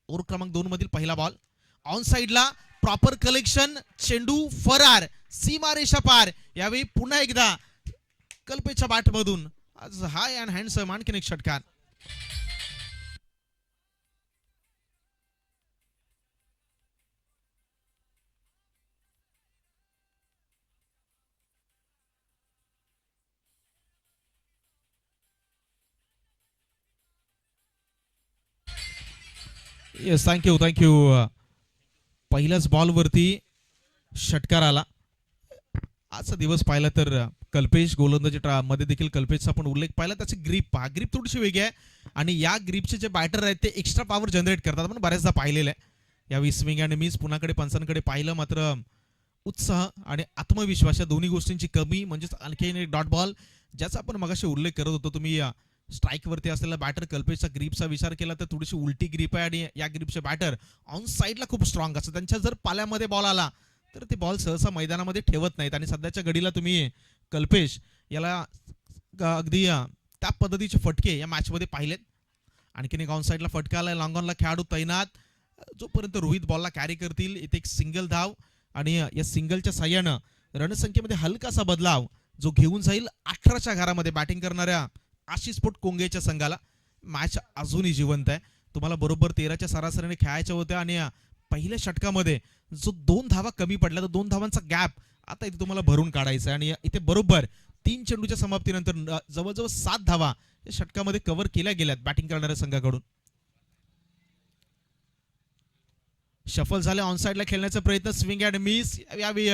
ओव्हर क्रमांक 2 मधील पहिला बॉल ऑन साइडला प्रॉपर कलेक्शन, चेंडू फरार, सीमारेषा पार. यावेळी पुन्हा एकदा कल्पेच्या बॅटमधून आज हाय अँड हँडसम आणखीन एक षटकार. Yes thank you. पहिल्याच बॉलवरती षटकार आला. आजचा दिवस पाहिला तर कल्पेश गोलंदाजी मध्ये देखील कल्पेशचा पण उल्लेख पाहिला. त्याची ग्रीप पहा, ग्रीप थोडीशी वेगळी आहे आणि या ग्रीपचे जे बॅटर आहेत ते एक्स्ट्रा पॉवर जनरेट करतात. आपण बऱ्याचदा पाहिलेलं आहे. यावेळी स्विंग आणि मिस पुन्हाकडे पंचांकडे पाहिलं, मात्र उत्साह आणि आत्मविश्वास या दोन्ही गोष्टींची कमी, म्हणजेच आणखी एक डॉट बॉल ज्याचा आपण मगाशी उल्लेख करत होतो. तुम्ही स्ट्राईकवरती असलेला बॅटर कल्पेशचा ग्रीपचा विचार केला तर थोडीशी उलटी ग्रीप आहे आणि या ग्रीपचे बॅटर ऑन साईडला खूप स्ट्रॉंग असतात. त्यांच्या जर पाल्यामध्ये बॉल आला तर ते बॉल सहसा मैदानामध्ये ठेवत नाहीत आणि सध्याच्या घडीला तुम्ही कल्पेश याला अगदी त्या पद्धतीचे फटके या मॅचमध्ये पाहिलेत. आणखीन एक ऑन साईडला फटका आला, लॉंग ऑनला खेळाडू तैनात. जोपर्यंत रोहित बॉलला कॅरी करतील इथे एक सिंगल धाव आणि या सिंगलच्या साह्यानं रणसंख्येमध्ये हलकासा बदलाव जो घेऊन जाईल 18च्या घरामध्ये बॅटिंग करणाऱ्या आशिष पोट कोंगेच्या संघाला. मॅच अजूनही जिवंत आहे. तुम्हाला बरोबर 13च्या सरासरीने खेळायच्या होत्या आणि पहिल्या षटकामध्ये जो 2 धावा कमी पडल्या, तर 2 धावांचा गॅप आता इथे तुम्हाला भरून काढायचा आहे आणि इथे बरोबर 3 चेंडूच्या समाप्तीनंतर जवळजवळ 7 धावा या षटकामध्ये कव्हर केल्या गेल्यात बॅटिंग करणाऱ्या संघाकडून. शफल झाले, ऑन साइडला खेळण्याचा प्रयत्न, स्विंग अँड मिस. यावेळी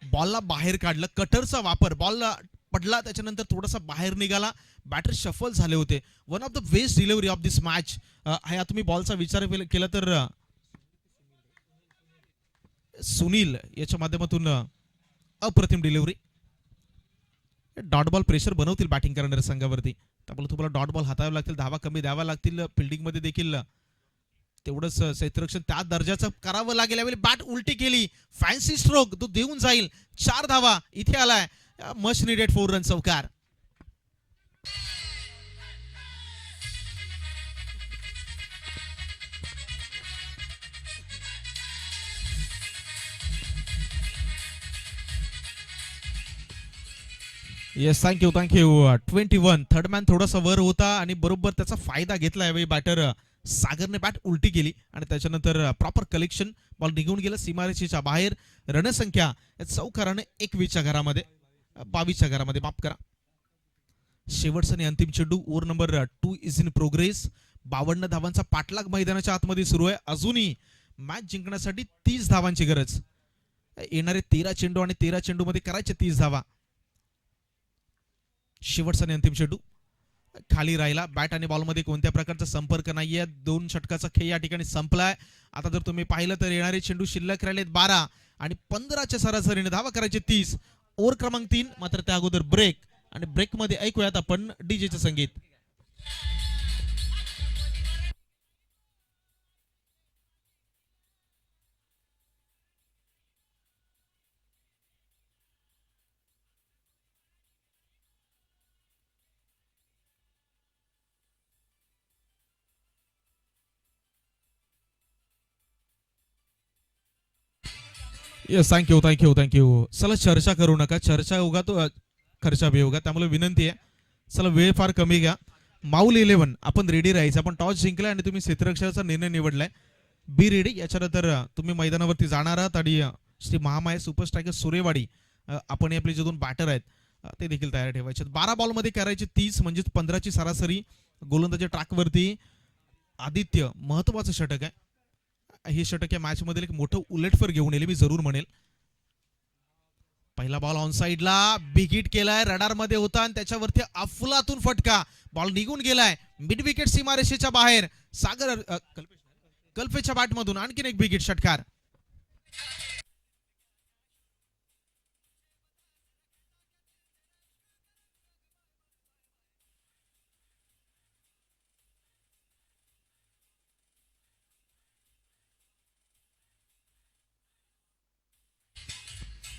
बॉलला बाहेर काढलं, कटरचा वापर, बॉल पडला त्याच्यानंतर थोडासा बाहेर निघाला, बॅटर शफल झाले होते. One of the best delivery of this match. हा तुम्ही बॉलचा विचार केला तर सुनील याच्या माध्यमातून अप्रतिम डिलिव्हरी. डॉट बॉल प्रेशर बनवतील बॅटिंग करणाऱ्या संघावरती. त्यामुळे तुम्हाला डॉट बॉल हातावे लागतील, धावा कमी द्यावा लागतील. फिल्डिंगमध्ये देखील तेवढंच क्षेत्ररक्षण त्या दर्जाचं करावं लागेल. यावेळी बॅट उलटी केली, फॅन्सी स्ट्रोक तो देऊन जाईल. 4 धावा इथे आलाय. मच निडेड 4 रन चौकार. Yes thank you. 21 थर्ड मॅन थोडासा वर होता आणि बरोबर त्याचा फायदा घेतला. यावेळी बॅटर सागरने बॅट उलटी केली आणि त्याच्यानंतर प्रॉपर कलेक्शन, बॉल निघून गेला सीमारेषेच्या बाहेर. रणसंख्या चौकाराने 21च्या घरामध्ये 22च्या घरामध्ये, माफ करा. शेवटचा आणि अंतिम चेंडू, over number 2 is in progress. 52 धावांचा पाठलाग मैदानाच्या आतमध्ये सुरू आहे. अजूनही मॅच जिंकण्यासाठी 30 धावांची गरज. येणारे 13 चेंडू आणि 13 चेंडू मध्ये करायचे 30 धावा. शेवटचा आणि अंतिम चेंडू खाली राहिला. बॅट आणि बॉलमध्ये कोणत्या प्रकारचा संपर्क नाहीये. 2 षटकाचा खेळ या ठिकाणी संपलाय. आता जर तुम्ही पाहिलं तर येणारे चेंडू शिल्लक राहिलेत 12 आणि 15च्या सरासरीने धावा करायचे 30. ओव्हर क्रमांक 3, मात्र त्या अगोदर ब्रेक आणि ब्रेक मध्ये ऐकूयात आपण डीजेचं संगीत. Yes thank you. चला चर्चा करू नका. चर्चा होगा तो खर्चा भी होगा. त्यामुळे विनंती आहे, चला वेळ फार कमी घ्या. माऊल 11 आपण रेडी राहायचं. आपण टॉस जिंकलाय आणि तुम्ही क्षेत्ररक्षणाचा निर्णय निवडलाय. Be ready. याच्यानंतर तुम्ही मैदानावरती जाणार आहात आणि श्री महामाया सुपर स्ट्रायकर सुरेवाडी आपण आपले जे 2 बॅटर आहेत ते देखील तयार ठेवायचे. 12 बॉलमध्ये करायचे 30 म्हणजे 15ची सरासरी गोलंदाजी ट्रॅकवरती. आदित्य महत्वाचं षटक आहे. हे षटक या मॅच मध्ये एक मोठं उलटफेर घेऊन येईल मी जरूर म्हणेल. पहिला बॉल ऑन साइडला बिग हिट केलाय. रडार मध्ये होता आणि त्याच्यावरती अफलातून फटका. बॉल निघून गेलाय मिड विकेट सीमारेषेच्या बाहेर. सागर कल्पेच्या बॅटमधून आणखीन एक बिग हिट षटकार.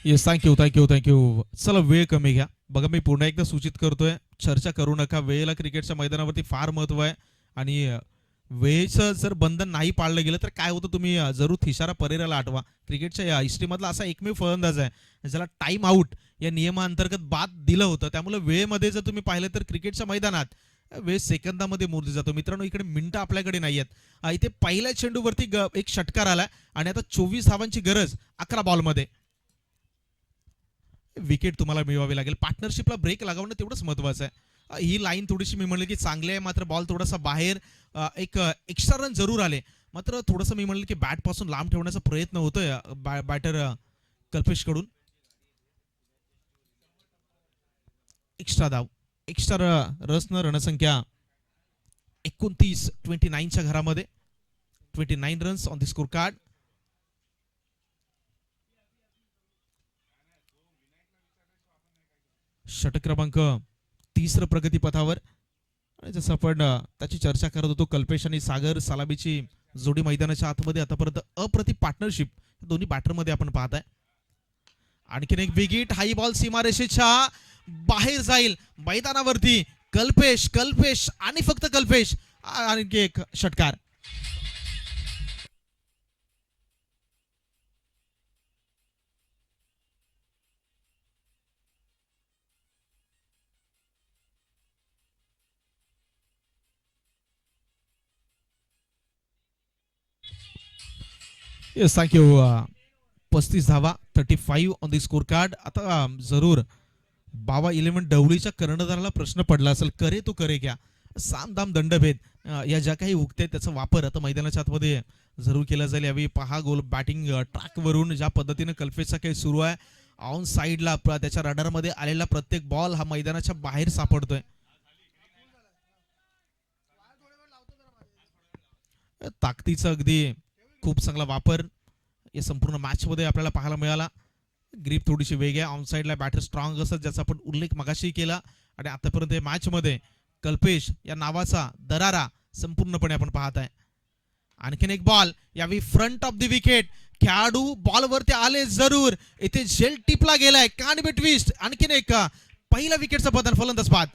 Yes thank you. चला वेळ कमी घ्या. बघा मी पुन्हा एकदा सूचित करतोय चर्चा करू नका. वेळेला क्रिकेटच्या मैदानावरती फार महत्व आहे आणि वेळेचं जर बंधन नाही पाळलं गेलं तर काय होतं तुम्ही जरूर थिसारा परेराला आठवा. क्रिकेटच्या हिस्ट्रीमधला असा एकमेव फलंदाज आहे ज्याला टाइम आउट या नियमाअंतर्गत बाद दिलं होतं. त्यामुळे वेळेमध्ये जर तुम्ही पाहिलं तर क्रिकेटच्या मैदानात वेळ सेकंदामध्ये मोजली जातो. मित्रांनो इकडे मिनिटं आपल्याकडे नाही आहेत. इथे पहिल्या चेंडूवरती एक षटकार आलाय आणि आता 24 धावांची गरज 11 बॉलमध्ये. विकेट तुम्हाला मिळवावी लागेल. पार्टनरशिपला ब्रेक लागवणं तेवढंच महत्वाचं आहे. ही लाईन थोडीशी मी म्हणलं की चांगली आहे मात्र बॉल थोडासा बाहेर एक एक्स्ट्रा रन जरूर आले मात्र थोडंसं मी म्हणलं की बॅट पासून लांब ठेवण्याचा प्रयत्न होतोय बॅटर कल्पेश कडून. एक्स्ट्रा धाव एक्स्ट्रा रसनं रणसंख्या 29 घरामध्ये 29 runs on the score card. षटक क्रमांक 30 प्रगती पथावर. आणि जसं आपण त्याची चर्चा करत होतो कल्पेश आणि सागर सलामीची जोडी मैदानाच्या आतमध्ये आतापर्यंत अप्रतिम पार्टनरशिप दोन्ही बॅटरमध्ये आपण पाहताय. आणखीन एक बिग हिट. हाई बॉल सीमारेषेच्या बाहेर जाईल. मैदानावरती कल्पेश आणि फक्त कल्पेश. आणखी एक षटकार. Yes thank you. 35 धावा 35 ऑन द स्कोर कार्ड. आता जरूर बाबा 11 डवळीच्या कर्णधाराला प्रश्न पडला असेल करे तो करे क्या. सामदाम दंडभेद या ज्या काही उक्त्या आहेत त्याचा वापर आता मैदानाच्या आतमध्ये जरूर केला जाईल. यावेळी पहा गोल बॅटिंग ट्रॅकवरून ज्या पद्धतीने कल्पेशचा खेळ सुरू आहे. ऑन साइडला त्याच्या रडारमध्ये आलेला प्रत्येक बॉल हा मैदानाच्या बाहेर सापडतोय. ताकदीचा अगदी खूप चांगला वापर या संपूर्ण मॅच मध्ये आपल्याला पाहायला मिळाला. ग्रीप थोडीशी वेगळी आहे. ऑनसाइडला बॅटर स्ट्रॉंग असत ज्याचा आपण उल्लेख मगाशी केला आणि आतापर्यंत मॅच मध्ये कल्पेश या नावाचा दरारा संपूर्णपणे आपण पाहत आहे. आणखीन एक बॉल यावेळी फ्रंट ऑफ द विकेट. खेळाडू बॉलवरती आले जरूर. इथे जेल टिपला गेलाय. Can be twist. आणखीन एक पहिला विकेटचा बदल फलंदाज बाद.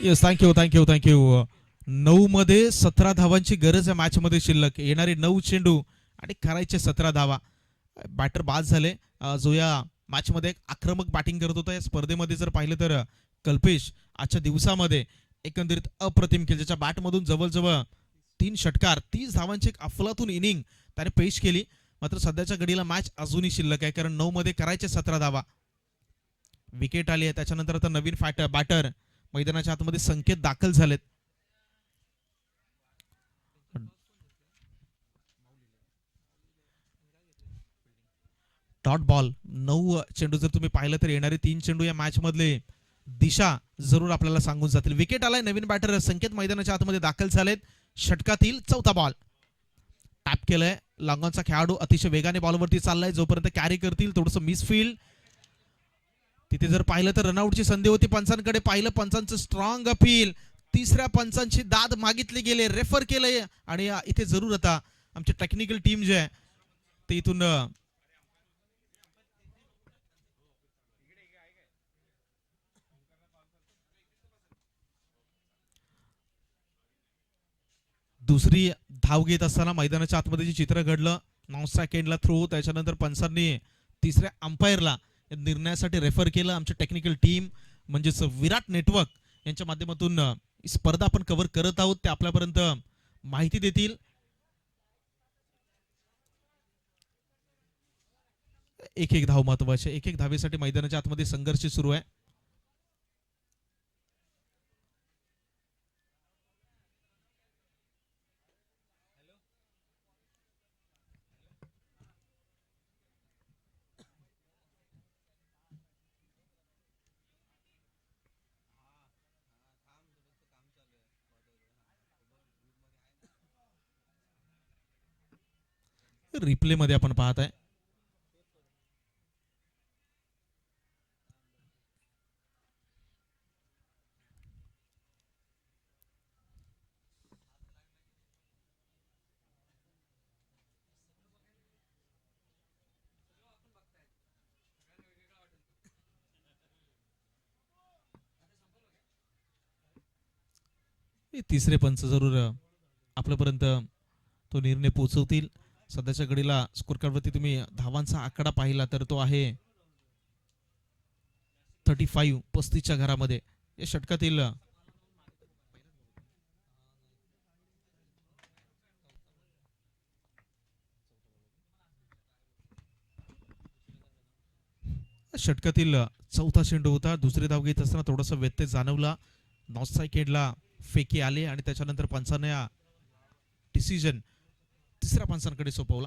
Yes thank you. 9 मध्ये 17 धावांची गरज आहे मॅच मध्ये शिल्लक. येणारे 9 चेंडू आणि करायचे 17 धावा. बॅटर बाद झाले जो या मॅच मध्ये आक्रमक बॅटिंग करत होता. या स्पर्धेमध्ये जर पाहिलं तर कल्पेश आजच्या दिवसामध्ये एकंदरीत अप्रतिम खेळ. ज्याच्या बॅटमधून जवळजवळ 3 षटकार 30 धावांची एक अफलातून इनिंग त्याने पेश केली. मात्र सध्याच्या घडीला मॅच अजूनही शिल्लक आहे कारण 9 मध्ये करायचे 17 धावा. विकेट आली आहे. त्याच्यानंतर आता नवीन बॅटर मैदानाच्या आतमध्ये संकेत दाखल झालेत. डॉट बॉल 9 चेंडू जर तुम्ही पाहिलं तर येणारे 3 चेंडू या मॅच मधले दिशा जरूर आपल्याला सांगून जातील. विकेट आलाय. नवीन बॅटर संकेत मैदानाच्या आतमध्ये दाखल झालेत. षटकातील 4था बॉल टॅप केलाय. लांगॉनचा खेळाडू अतिशय वेगाने बॉलवरती चाललाय. जोपर्यंत कॅरी करतील थोडंसं मिसफील्ड. तिथे जर पाहिलं तर रनआउटची संधी होती. पंचांकडे पाहिलं. पंचांचं स्ट्रॉंग अपील. तिसऱ्या पंचांची दाद मागितली गेले, रेफर केलंय आणि इथे जरूर आता आमची टेक्निकल टीम जे आहे ते इथून दुसरी धाव घेत असताना मैदानाच्या आतमध्ये जे चित्र घडलं, नॉन सेकंडला थ्रो, त्याच्यानंतर पंचांनी तिसऱ्या अंपायरला निर्णयासाठी रेफर केलं. आमची टेक्निकल टीम म्हणजेच विराट नेटवर्क यांच्या माध्यमातून ही स्पर्धा आपण कव्हर करत आहोत, ते आपल्यापर्यंत माहिती देतील. एक एक धाव महत्वाचे, एक एक धावेसाठी मैदानाच्या आतमध्ये संघर्ष सुरू आहे. रिप्ले मध्ये आपण पाहत आहे हे तिसरे पंच जरूर आपल्यापर्यंत तो निर्णय पोहोचवतील. सध्याच्या घडीला स्कोर कार्डवरती तुम्ही धावांचा आकडा पाहिला तर तो आहे 35 घरामध्ये. या षटकातील चौथा चेंडू होता. दुसरी धाव घेत असताना थोडासा व्यत्यय जाणवला. नॉन साइकेडला फेकी आले आणि त्याच्यानंतर पंचाने डिसिजन तिसऱ्या पंचांकडे सोपवला.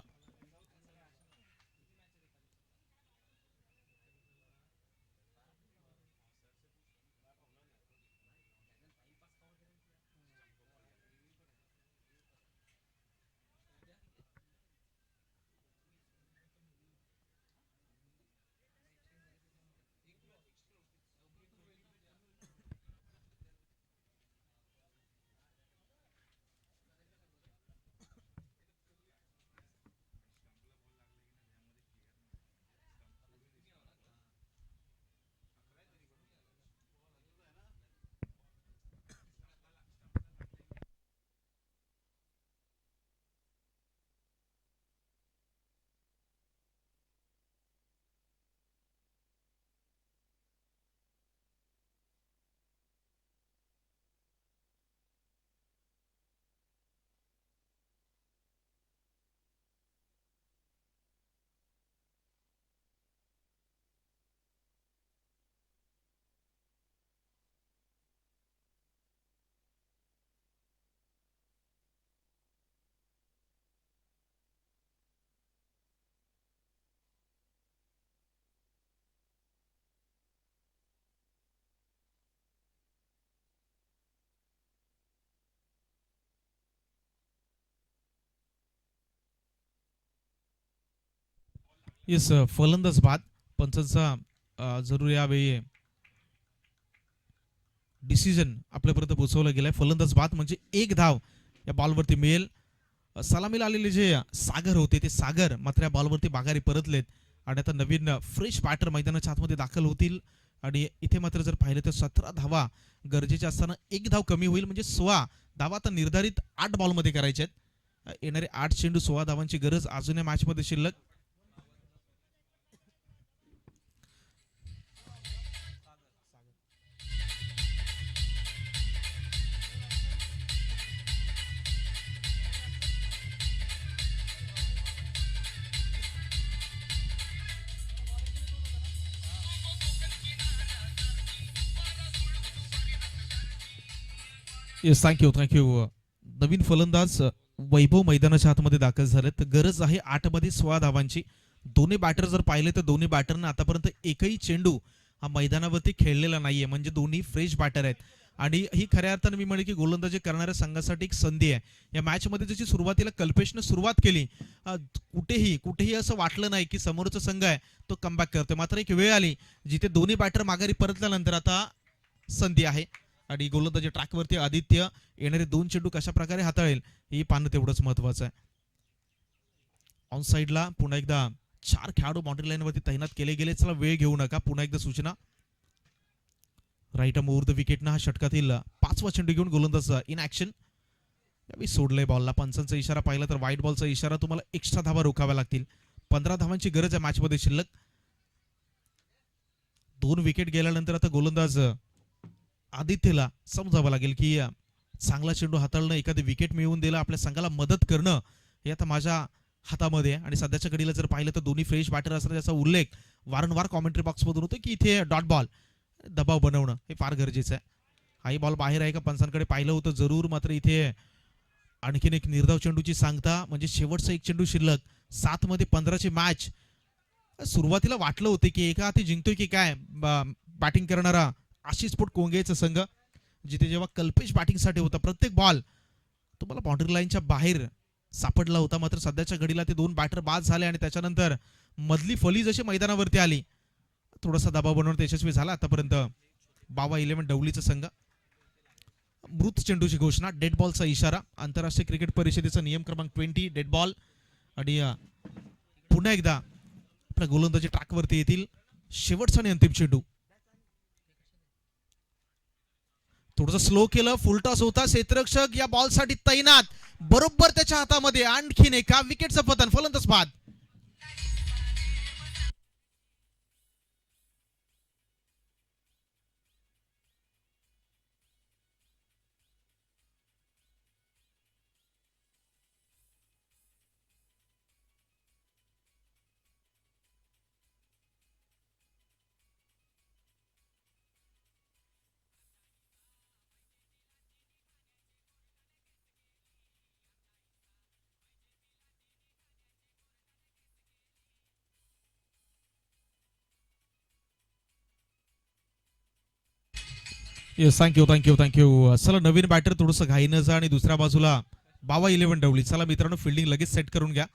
येस, फलंदाज बाद. पंचांचा जरूर यावेळी डिसिजन आपल्यापर्यंत पोहोचवला गेलाय. फलंदाज बाद म्हणजे एक धाव या बॉलवरती मिळेल. सलामीला आलेले जे सागर होते ते सागर मात्र या बॉलवरती माघारी परतलेत आणि आता नवीन फ्रेश बॅटर मैदानाच्या आतमध्ये दाखल होतील. आणि इथे मात्र जर पाहिलं तर 17 धावा गरजेच्या असताना एक धाव कमी होईल, म्हणजे 16 धावा आता निर्धारित 8 बॉलमध्ये करायचे आहेत. येणारे 8 चेंडू 16 धावांची गरज अजून या मॅचमध्ये शिल्लक. Yes, thank you. नवीन फलंदाज वैभव मैदानाच्या आतमध्ये दाखल झाले. तर गरज आहे 8 मध्ये 16 धावांची. दोन्ही बॅटर जर पाहिले तर दोन्ही बॅटरना आतापर्यंत एकही चेंडू हा मैदानावरती खेळलेला नाहीये, म्हणजे दोन्ही फ्रेश बॅटर आहेत. आणि ही खऱ्या अर्थाने मी म्हणेन की गोलंदाजी करणाऱ्या संघासाठी एक संधी आहे. या मॅच मध्ये जशी सुरुवातीला कल्पेशनं सुरुवात केली, कुठेही असं वाटलं नाही की समोरचा संघ आहे तो कमबॅक करतोय. मात्र एक वेळ आली जिथे दोन्ही बॅटर माघारी परतल्यानंतर आता संधी आहे. आणि गोलंदाजी ट्रॅकवरती आदित्य येणारे 2 चेंडू कशा प्रकारे हाताळेल हे पाहणं तेवढंच महत्वाचं आहे. ऑन साईडला पुन्हा एकदा 4 खेळाडू बाउंड्री लाईनवरती तैनात केले गेले. चला वेळ घेऊ नका. पुन्हा एकदा सूचना. राईट आर्म ओव्हर द विकेटनं हा षटकातील 5वा चेंडू घेऊन गोलंदाज इन ऍक्शन. यावेळी सोडलंय बॉलला. पंचांचा इशारा पाहिला तर व्हाईट बॉलचा इशारा. तुम्हाला एक्स्ट्रा धावा रोखाव्या लागतील. 15 धावांची गरज आहे मॅचमध्ये शिल्लक. 2 विकेट गेल्यानंतर आता गोलंदाज आदित्यला समजावं लागेल की चांगला चेंडू हाताळणं, एखादी विकेट मिळवून द्यायला, आपल्या संघाला मदत करणं हे आता माझ्या हातामध्ये आहे. आणि सध्याच्या घडीला जर पाहिलं तर दोन्ही फ्रेश बॅटर असतात याचा उल्लेख वारंवार कॉमेंट्री बॉक्समधून होतो की इथे डॉट बॉल दबाव बनवणं हे फार गरजेचं आहे. हाही बॉल बाहेर आहे का पंचांकडे पाहिलं होतं जरूर. मात्र इथे आणखीन एक निर्धाव चेंडूची सांगता म्हणजे शेवटचा एक चेंडू शिल्लक. 7 मध्ये 15ची मॅच. सुरुवातीला वाटलं होतं की एका हाती जिंकतोय की काय बॅटिंग करणारा आशिष स्पोर्ट कोंगेचा संघ, जिथे जेव्हा कल्पेश बॅटिंगसाठी होता प्रत्येक बॉल तुम्हाला बाउंड्री लाईनच्या बाहेर सापडला होता. मात्र सध्याच्या घडीला ते 2 बॅटर बाद झाले आणि त्याच्यानंतर मधली फली जशी मैदानावरती आली थोडासा दबाव बनवण्यात यशस्वी झाला आतापर्यंत बावा 11 डवलीचा संघ. मृत चेंडूची घोषणा, डेड बॉलचा इशारा. आंतरराष्ट्रीय क्रिकेट परिषदेचा नियम क्रमांक 20 डेड बॉल. आणि पुन्हा एकदा आपल्या गोलंदाजी ट्रॅकवरती येतील. शेवटचा आणि अंतिम चेंडू थोडंसं स्लो केलं. फुलटॉस होता. क्षेत्ररक्षक या बॉलसाठी तैनात. बरोबर त्याच्या हातामध्ये आणखीन एका विकेटचं पतन. फलंदाज बाद. Yes, thank you. चला नवीन बॅटर थोडंसं घाईनं जा आणि दुसऱ्या बाजूला बावा 11 डवली. चला मित्रांनो फिल्डिंग लगेच सेट करून घ्या.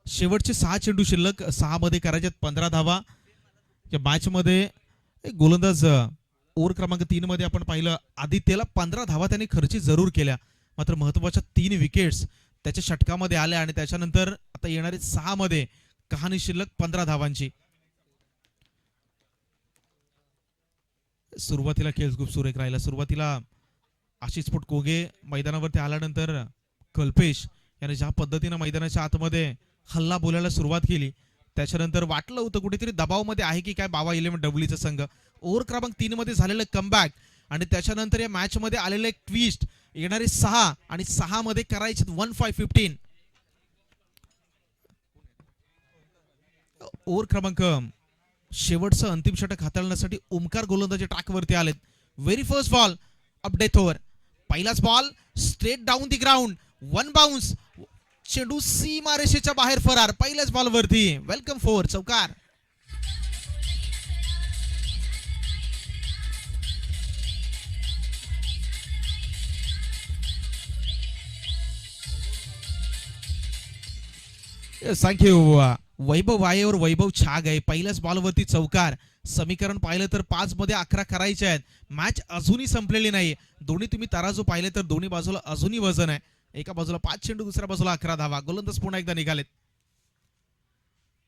शेवटचे 6 चेंडू शिल्लक. 6 मध्ये करायचे 15 धावा. या मॅचमध्ये गोलंदाज ओव्हर क्रमांक 3 मध्ये आपण पाहिलं आदित्यला 15 धावा त्याने खर्ची जरूर केल्या. मात्र महत्वाच्या 3 विकेट्स त्याच्या षटकामध्ये आल्या आणि त्याच्यानंतर आता येणारे 6 मध्ये कहाणी शिल्लक 15 धावांची. सुरुवातीला खेळ खूप सुरेख राहिला. सुरुवातीला आशिष स्पोर्ट कोगे मैदानावरती आल्यानंतर कल्पेश याने ज्या पद्धतीनं मैदानाच्या आतमध्ये हल्ला बोलायला सुरुवात केली त्याच्यानंतर वाटलं होतं कुठेतरी दबावमध्ये आहे की काय बावा 11 डबलीचा संघ. ओव्हर क्रमांक 3 मध्ये झालेलं कमबॅक आणि त्याच्यानंतर या मॅच मध्ये आलेलं एक ट्विस्ट. येणारे 6 आणि 6 मध्ये करायचे 15-15. ओव्हर क्रमांक शेवटचं अंतिम षटक हाताळण्यासाठी ओमकार गोलंदाजी ट्रॅकवरती आलेत. Very first ball up death over. पहिलाच ball straight down the ground. 1 bounce. चेंडू सीमा रेषेच्या बाहेर फरार. पहिल्याच बॉलवरती वेलकम 4 चौकार. थँक्यू. वैभव वायेवर वैभव छाग आहे. पहिल्याच बॉलवरती चौकार. समीकरण पाहिलं तर 5 मध्ये 11 करायचे आहेत. मॅच अजूनही संपलेली नाही. दोन्ही तुम्ही तराजू पाहिले तर दोन्ही बाजूला अजूनही वजन आहे. एका बाजूला 5 चेंडू दुसऱ्या बाजूला 11 धावा. गोलंदाज पुन्हा एकदा निघालेत.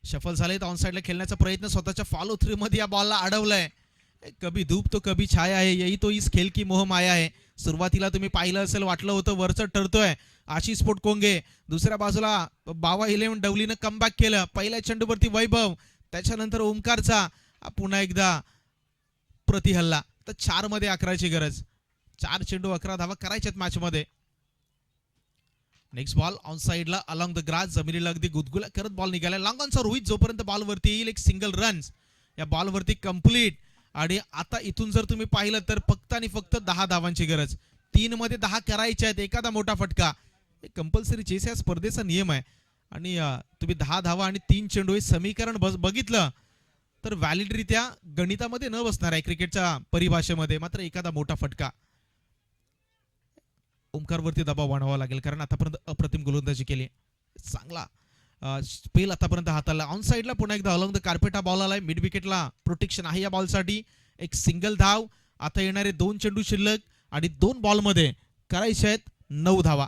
शफल झालेत. ऑन साइडला खेळण्याचा प्रयत्न स्वतःच्या फॉलो थ्रू मध्ये या बॉलला अडवलंय. कभी धूप तो कभी छाया आहे. यही तो इस खेल की मोह माया आहे. सुरुवातीला तुम्ही पाहिलं असेल वाटलं होतं वरचं ठरतोय आशिष स्पोर्ट कोंगे. दुसऱ्या बाजूला बावा 11 डवलीनं कमबॅक केलं. पहिल्या चेंडूवरती वैभव, त्याच्यानंतर ओमकारचा पुन्हा एकदा प्रतिहल्ला. तर 4 मध्ये 11ची गरज. 4 चेंडू 11 धावा करायच्यात मॅच मध्ये. नेक्स्ट बॉल ऑन साइडला अलॉंग द ग्रास. जमिनीला अगदी गुदगुला करत बॉल निघाला. लॉंग ऑनचा रोहित जोपर्यंत बॉलवरती येईल एक सिंगल रन्स या बॉलवरती कंप्लीट. आणि आता इथून जर तुम्ही पाहिलं तर फक्त आणि फक्त 10 धावांची गरज. 3 मध्ये 10 करायचे आहेत. एखादा मोठा फटका. कंपल्सरी चेस या स्पर्धेचा नियम आहे. आणि तुम्ही 10 धावा आणि 3 चेंडू हे समीकरण बघितलं तर व्हॅलिडरित्या गणितामध्ये न बसणार आहे क्रिकेटच्या परिभाषेमध्ये. मात्र एखादा मोठा फटका. ओमकारवरती दबाव वाढवावा लागेल कारण आतापर्यंत अप्रतिम गोलंदाजी केली. चांगला स्पेल आतापर्यंत हाताळला. ऑन साइडला पुन्हा एकदा अलॉंग द कार्पेट हा बॉल आलाय. मिड विकेटला प्रोटेक्शन आहे या बॉलसाठी. एक सिंगल धाव आता येणारे 2 चेंडू शिल्लक आणि 2 बॉलमध्ये करायचे आहेत 9 धावा.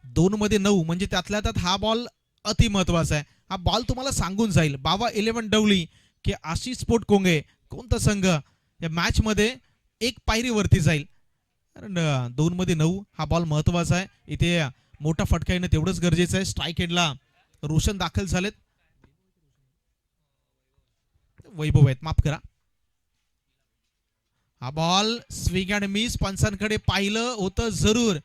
2 मध्ये 9 म्हणजे त्यातल्या त्यात हा बॉल अति महत्वाचा आहे. हा बॉल तुम्हाला सांगून जाईल बाबा 11 डवली की आशिष स्पोर्ट कोंगे कोणता संघ या मॅच मध्ये एक पायरीवरती जाईल. कारण 2 मध्ये 9 हा बॉल महत्वाचा आहे. इथे मोठा फटका येणं तेवढंच गरजेचं आहे. स्ट्राईक एंडला रोशन दाखल झालेत. वैभव आहेत, माफ करा. हा बॉल स्विंग अँड मिस. पंचांकडे पाहिलं होतं जरूर,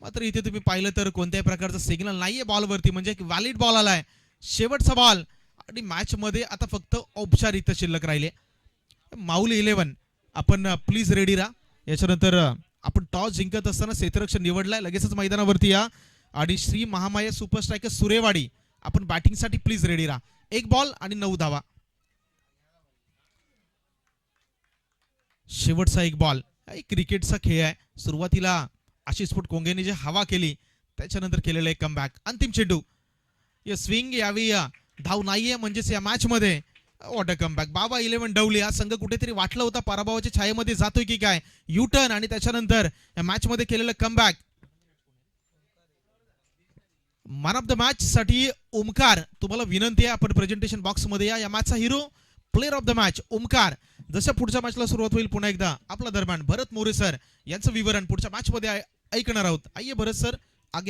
मात्र इथे तुम्ही पाहिलं तर कोणत्याही प्रकारचा सिग्नल नाहीये बॉलवरती, म्हणजे एक व्हॅलिड बॉल आलाय. शेवटचा बॉल आणि मॅच मध्ये आता फक्त औपचारिकता शिल्लक राहिले. माऊली 11 आपण प्लीज रेडी राहा. याच्यानंतर आपण टॉस जिंकत असताना क्षेत्ररक्षण निवडलाय. लगेचच मैदानावरती या आणि श्री महामाया सुपर स्ट्रायकर सुरेवाडी आपण बॅटिंगसाठी प्लीज रेडी राहा. 1 बॉल आणि 9 धावा. शेवटचा 1 बॉल. एक क्रिकेटचा खेळ आहे. सुरुवातीला आशिष स्पोर्ट कोंगेने जे हवा केली त्याच्यानंतर केलेलं एक कमबॅक. अंतिम चेंडू. या स्विंग यावी धाव नाहीये, म्हणजेच या मॅच मध्ये वॉट अ कमबॅक. बाबा 11 डवली हा संघ कुठेतरी वाटलं होता पराभवाच्या छायेमध्ये जातोय की काय. यू टर्न आणि त्याच्यानंतर या मॅच मध्ये केलेलं comeback. Man of the match साठी ओमकार, तुम्हाला विनंती आहे आपण प्रेझेंटेशन बॉक्स मध्ये या. या मॅचचा hero player of the match Omkar. जसं पुढच्या मॅचला सुरुवात होईल पुन्हा एकदा आपल्या दरम्यान भरत मोरे सर यांचं विवरण पुढच्या मॅच मध्ये ऐकणार आहोत. आइए भरत सर आगे.